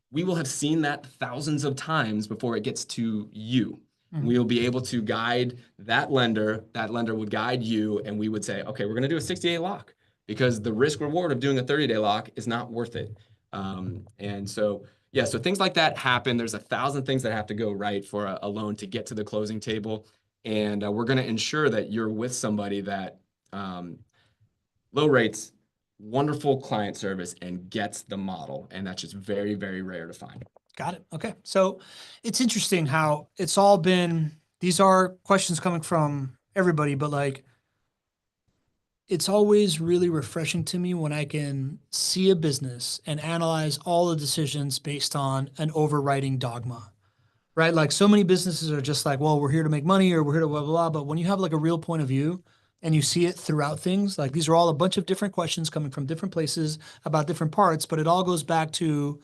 we will have seen that thousands of times before it gets to you. We will be able to guide that lender. That lender would guide you, and we would say, okay, we're going to do a 60-day lock because the risk reward of doing a 30-day lock is not worth it. And so, yeah, so things like that happen. There's 1,000 things that have to go right for a loan to get to the closing table. And we're going to ensure that you're with somebody that low rates, wonderful client service, and gets the model. And that's just very, very rare to find. Got it. Okay. So it's interesting how it's all been, these are questions coming from everybody, but like, it's always really refreshing to me when I can see a business and analyze all the decisions based on an overriding dogma, right? Like so many businesses are just like, well, we're here to make money or we're here to blah, blah, blah. But when you have like a real point of view and you see it throughout things, like these are all a bunch of different questions coming from different places about different parts, but it all goes back to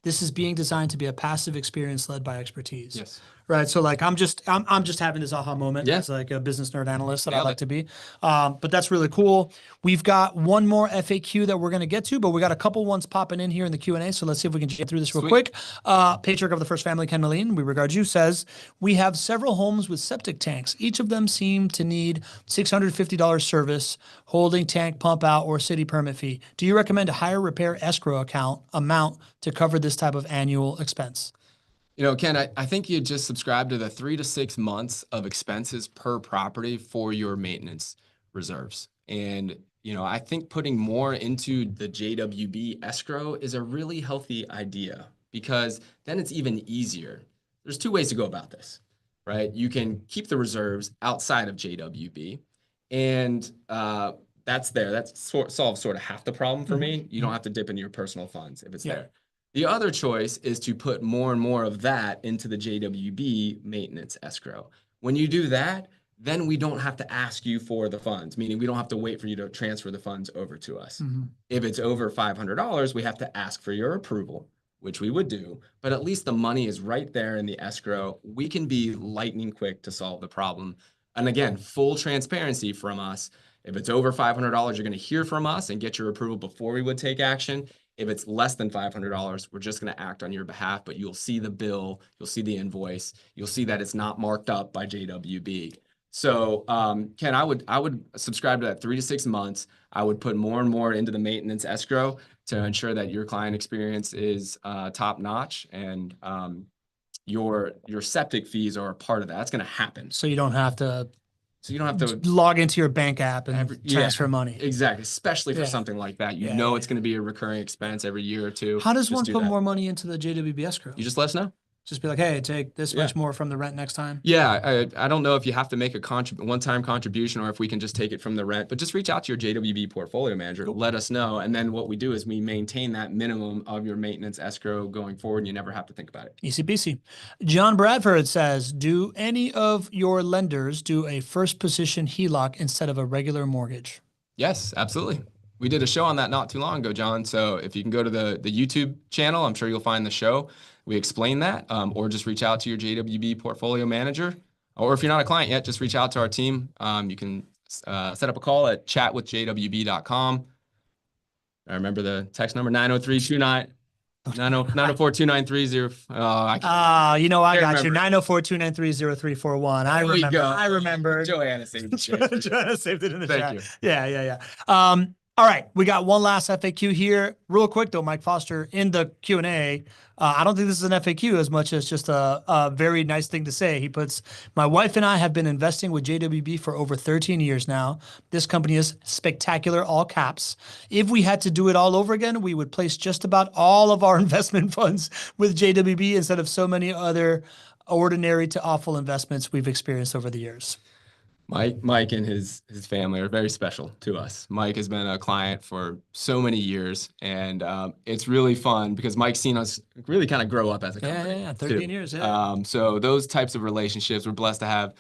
this is being designed to be a passive experience led by expertise. Yes. Right. So like I'm just having this aha moment Yeah. as like a business nerd analyst that I like to be. But that's really cool. We've got one more FAQ that we're going to get to, but we got a couple ones popping in here in the Q&A. So let's see if we can get through this real quick. Patriarch of the First Family, Ken Moline, we regard you, says, we have several homes with septic tanks. Each of them seem to need $650 service, holding tank pump out, or city permit fee. Do you recommend a higher repair escrow amount to cover this type of annual expense? Ken, I think you just subscribe to the 3 to 6 months of expenses per property for your maintenance reserves. And, I think putting more into the JWB escrow is a really healthy idea because then it's even easier. There's 2 ways to go about this, right? You can keep the reserves outside of JWB, and that's there. That solves sort of half the problem for me. You don't have to dip into your personal funds if it's there. The other choice is to put more and more of that into the JWB maintenance escrow. When you do that, then we don't have to ask you for the funds, meaning we don't have to wait for you to transfer the funds over to us. If it's over $500, we have to ask for your approval, which we would do, but at least the money is right there in the escrow. We can be lightning quick to solve the problem. And again, full transparency from us. If it's over $500, you're going to hear from us and get your approval before we would take action. If it's less than $500, we're just going to act on your behalf, but you'll see the bill, you'll see the invoice, you'll see that it's not marked up by JWB. So, Ken, I would subscribe to that 3 to 6 months. I would put more and more into the maintenance escrow to ensure that your client experience is top notch, and your septic fees are a part of that. That's going to happen. So you don't have to. So you don't have to log into your bank app and transfer money. Exactly, especially for something like that. You know it's going to be a recurring expense every year or two. How does one put more money into the JWB escrow? You just let us know. Just be like, hey, take this Yeah. much more from the rent next time. Yeah, I don't know if you have to make a one-time contribution or if we can just take it from the rent, but just reach out to your JWB portfolio manager, let us know. And then what we do is we maintain that minimum of your maintenance escrow going forward, and you never have to think about it. Easy peasy. John Bradford says, do any of your lenders do a first position HELOC instead of a regular mortgage? Yes, absolutely. We did a show on that not too long ago, John. So if you can go to the YouTube channel, I'm sure you'll find the show. We explain that, or just reach out to your JWB portfolio manager. Or if you're not a client yet, just reach out to our team. You can set up a call at chatwithjwb.com. I remember the text number 90329 904-293-0. You know, I got you. 904-293-0341. I remember. I remember. Joanna saved it. Joanna saved it in the chat. Thank you. Yeah. All right, we got one last FAQ here. Real quick though, Mike Foster, in the Q&A, I don't think this is an FAQ as much as just a very nice thing to say. He puts, my wife and I have been investing with JWB for over 13 years now. This company is spectacular, all caps. If we had to do it all over again, we would place just about all of our investment funds with JWB instead of so many other ordinary to awful investments we've experienced over the years. Mike and his family are very special to us. Mike has been a client for so many years, and it's really fun because Mike's seen us really kind of grow up as a company. Yeah, 13 years. Yeah. So those types of relationships, we're blessed to have,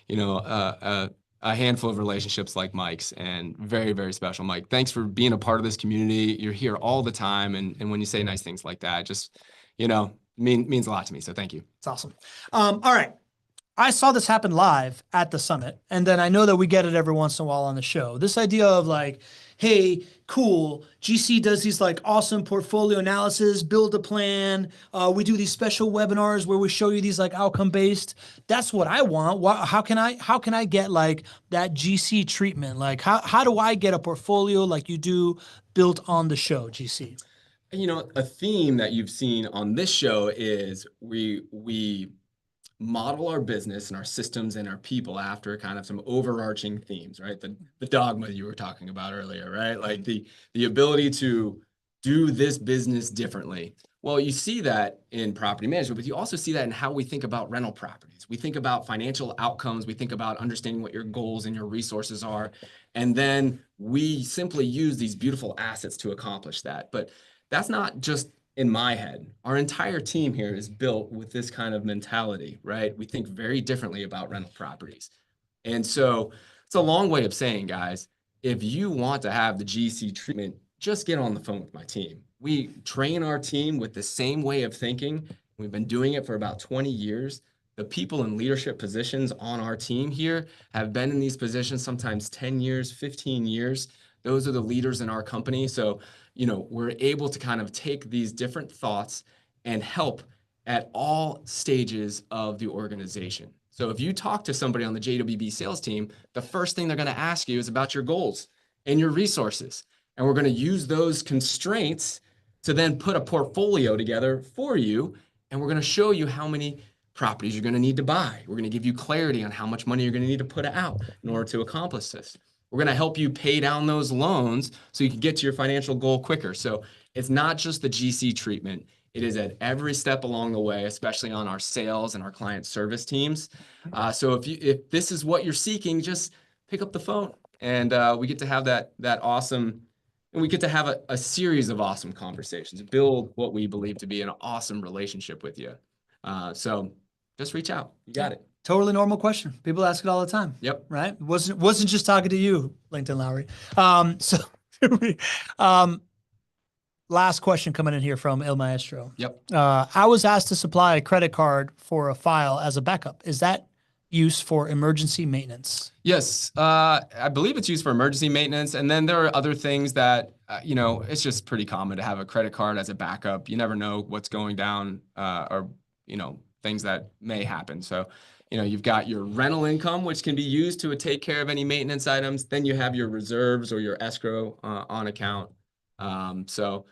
a handful of relationships like Mike's, and very, very special. Mike, thanks for being a part of this community. You're here all the time, and when you say nice things like that, just means a lot to me. So thank you. It's awesome. All right. I saw this happen live at the summit, and then I know that we get it every once in a while on the show. This idea of like, hey, cool, GC does these like awesome portfolio analysis, build a plan. We do these special webinars where we show you these like outcome-based. That's what I want. How can I get like that GC treatment? Like how do I get a portfolio like you do built on the show, GC? A theme that you've seen on this show is we model our business and our systems and our people after kind of some overarching themes, right? The dogma you were talking about earlier, right? Like the ability to do this business differently. Well, you see that in property management, but you also see that in how we think about rental properties. We think about financial outcomes. We think about understanding what your goals and your resources are. And then we simply use these beautiful assets to accomplish that. But that's not just in my head. Our entire team here is built with this kind of mentality, right? We think very differently about rental properties. And so it's a long way of saying, guys, if you want to have the GC treatment, just get on the phone with my team. We train our team with the same way of thinking. We've been doing it for about 20 years. The people in leadership positions on our team here have been in these positions sometimes 10 years, 15 years. Those are the leaders in our company. So we're able to kind of take these different thoughts and help at all stages of the organization. So if you talk to somebody on the JWB sales team, the first thing they're going to ask you is about your goals and your resources. And we're going to use those constraints to then put a portfolio together for you. And we're going to show you how many properties you're going to need to buy. We're going to give you clarity on how much money you're going to need to put out in order to accomplish this. We're going to help you pay down those loans so you can get to your financial goal quicker. So it's not just the GC treatment. It is at every step along the way, especially on our sales and our client service teams. So if this is what you're seeking, just pick up the phone, and we get to have that awesome, and we get to have a series of awesome conversations, build what we believe to be an awesome relationship with you. So just reach out. You got it. Totally normal question. People ask it all the time. Yep. Right. Wasn't just talking to you, LinkedIn Lowry. Last question coming in here from El Maestro. Yep. I was asked to supply a credit card for a file as a backup. Is that used for emergency maintenance? Yes. I believe it's used for emergency maintenance. And then there are other things that, it's just pretty common to have a credit card as a backup. You never know what's going down or things that may happen. So, you've got your rental income, which can be used to take care of any maintenance items. Then you have your reserves or your escrow on account. So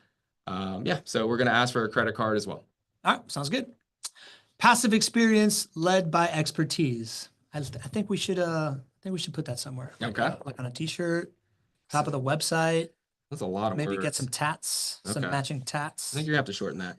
we're going to ask for a credit card as well. All right. Sounds good. Passive experience led by expertise. I think we should put that somewhere. Okay. Like on a t-shirt, top of the website. That's a lot of Maybe words. get some tats, some matching tats. I think you're going to have to shorten that.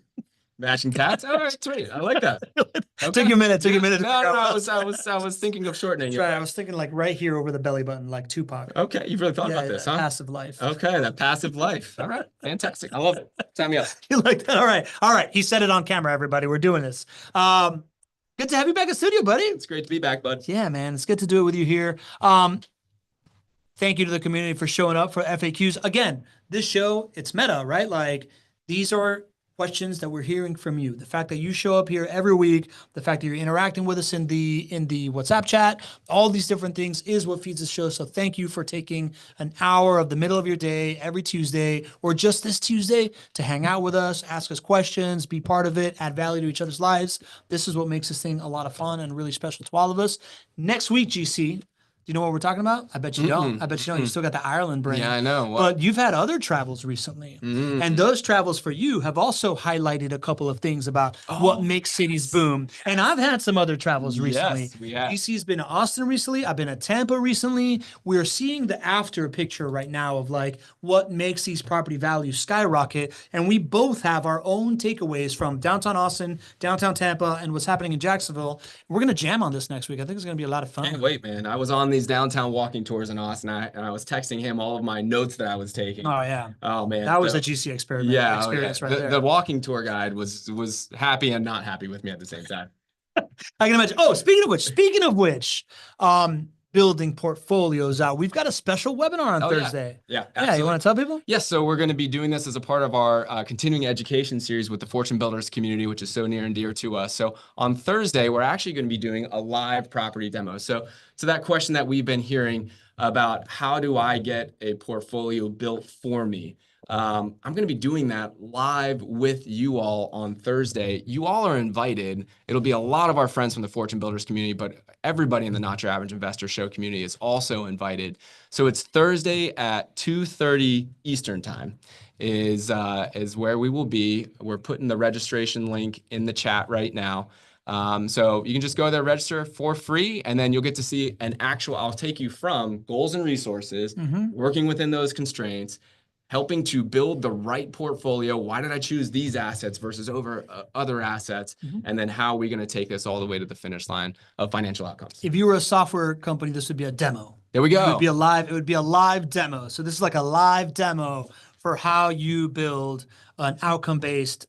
Matching tats. All right, sweet. I like that. Okay. Took you a minute. Took you a minute. No, I was thinking of shortening it. Right. I was thinking like right here over the belly button, like Tupac. Okay, you've really thought about this, huh? Passive life. Okay, that passive life. All right, fantastic. I love it. Sign me up. You like that? All right. All right. He said it on camera, everybody. We're doing this. Good to have you back in studio, buddy. It's great to be back, bud. Yeah, man. It's good to do it with you here. Thank you to the community for showing up for FAQs. Again, this show, it's meta, right? Like these are questions that we're hearing from you. The fact that you show up here every week, the fact that you're interacting with us in the WhatsApp chat, all these different things is what feeds the show. So thank you for taking an hour of the middle of your day every Tuesday or just this Tuesday to hang out with us, ask us questions, be part of it, add value to each other's lives. This is what makes this thing a lot of fun and really special to all of us. Next week, GC, do you know what we're talking about? I bet you don't. I bet you don't. You still got the Ireland brain. Yeah, I know. But you've had other travels recently. And those travels for you have also highlighted a couple of things about what makes cities boom. And I've had some other travels recently. Yes, we have. DC's been to Austin recently. I've been to Tampa recently. We're seeing the after picture right now of like what makes these property values skyrocket. And we both have our own takeaways from downtown Austin, downtown Tampa, and what's happening in Jacksonville. We're going to jam on this next week. I think it's going to be a lot of fun. Can't wait, man. I was on these downtown walking tours in Austin, and I was texting him all of my notes that I was taking. Oh yeah. Oh man, that was a GC experiment. Yeah, experience right there. The walking tour guide was happy and not happy with me at the same time. I can imagine. Oh, speaking of which, building portfolios out. We've got a special webinar on Thursday. Yeah. Yeah. You want to tell people? Yes. So we're going to be doing this as a part of our continuing education series with the Fortune Builders community, which is so near and dear to us. So on Thursday, we're actually going to be doing a live property demo. So that question that we've been hearing about how do I get a portfolio built for me? I'm going to be doing that live with you all on Thursday. You all are invited. It'll be a lot of our friends from the Fortune Builders community, but everybody in the Not Your Average Investor Show community is also invited. So it's Thursday at 2:30 Eastern time is where we will be. We're putting the registration link in the chat right now. So you can just go there, register for free, and then you'll get to see an actual, I'll take you from goals and resources, working within those constraints, helping to build the right portfolio. Why did I choose these assets versus over other assets? And then how are we going to take this all the way to the finish line of financial outcomes? If you were a software company, this would be a demo. There we go. It would be a live demo. So this is like a live demo for how you build an outcome-based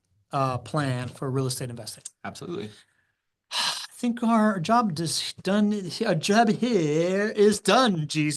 plan for real estate investing. Absolutely. I think our job is done. Our job here is done, geez.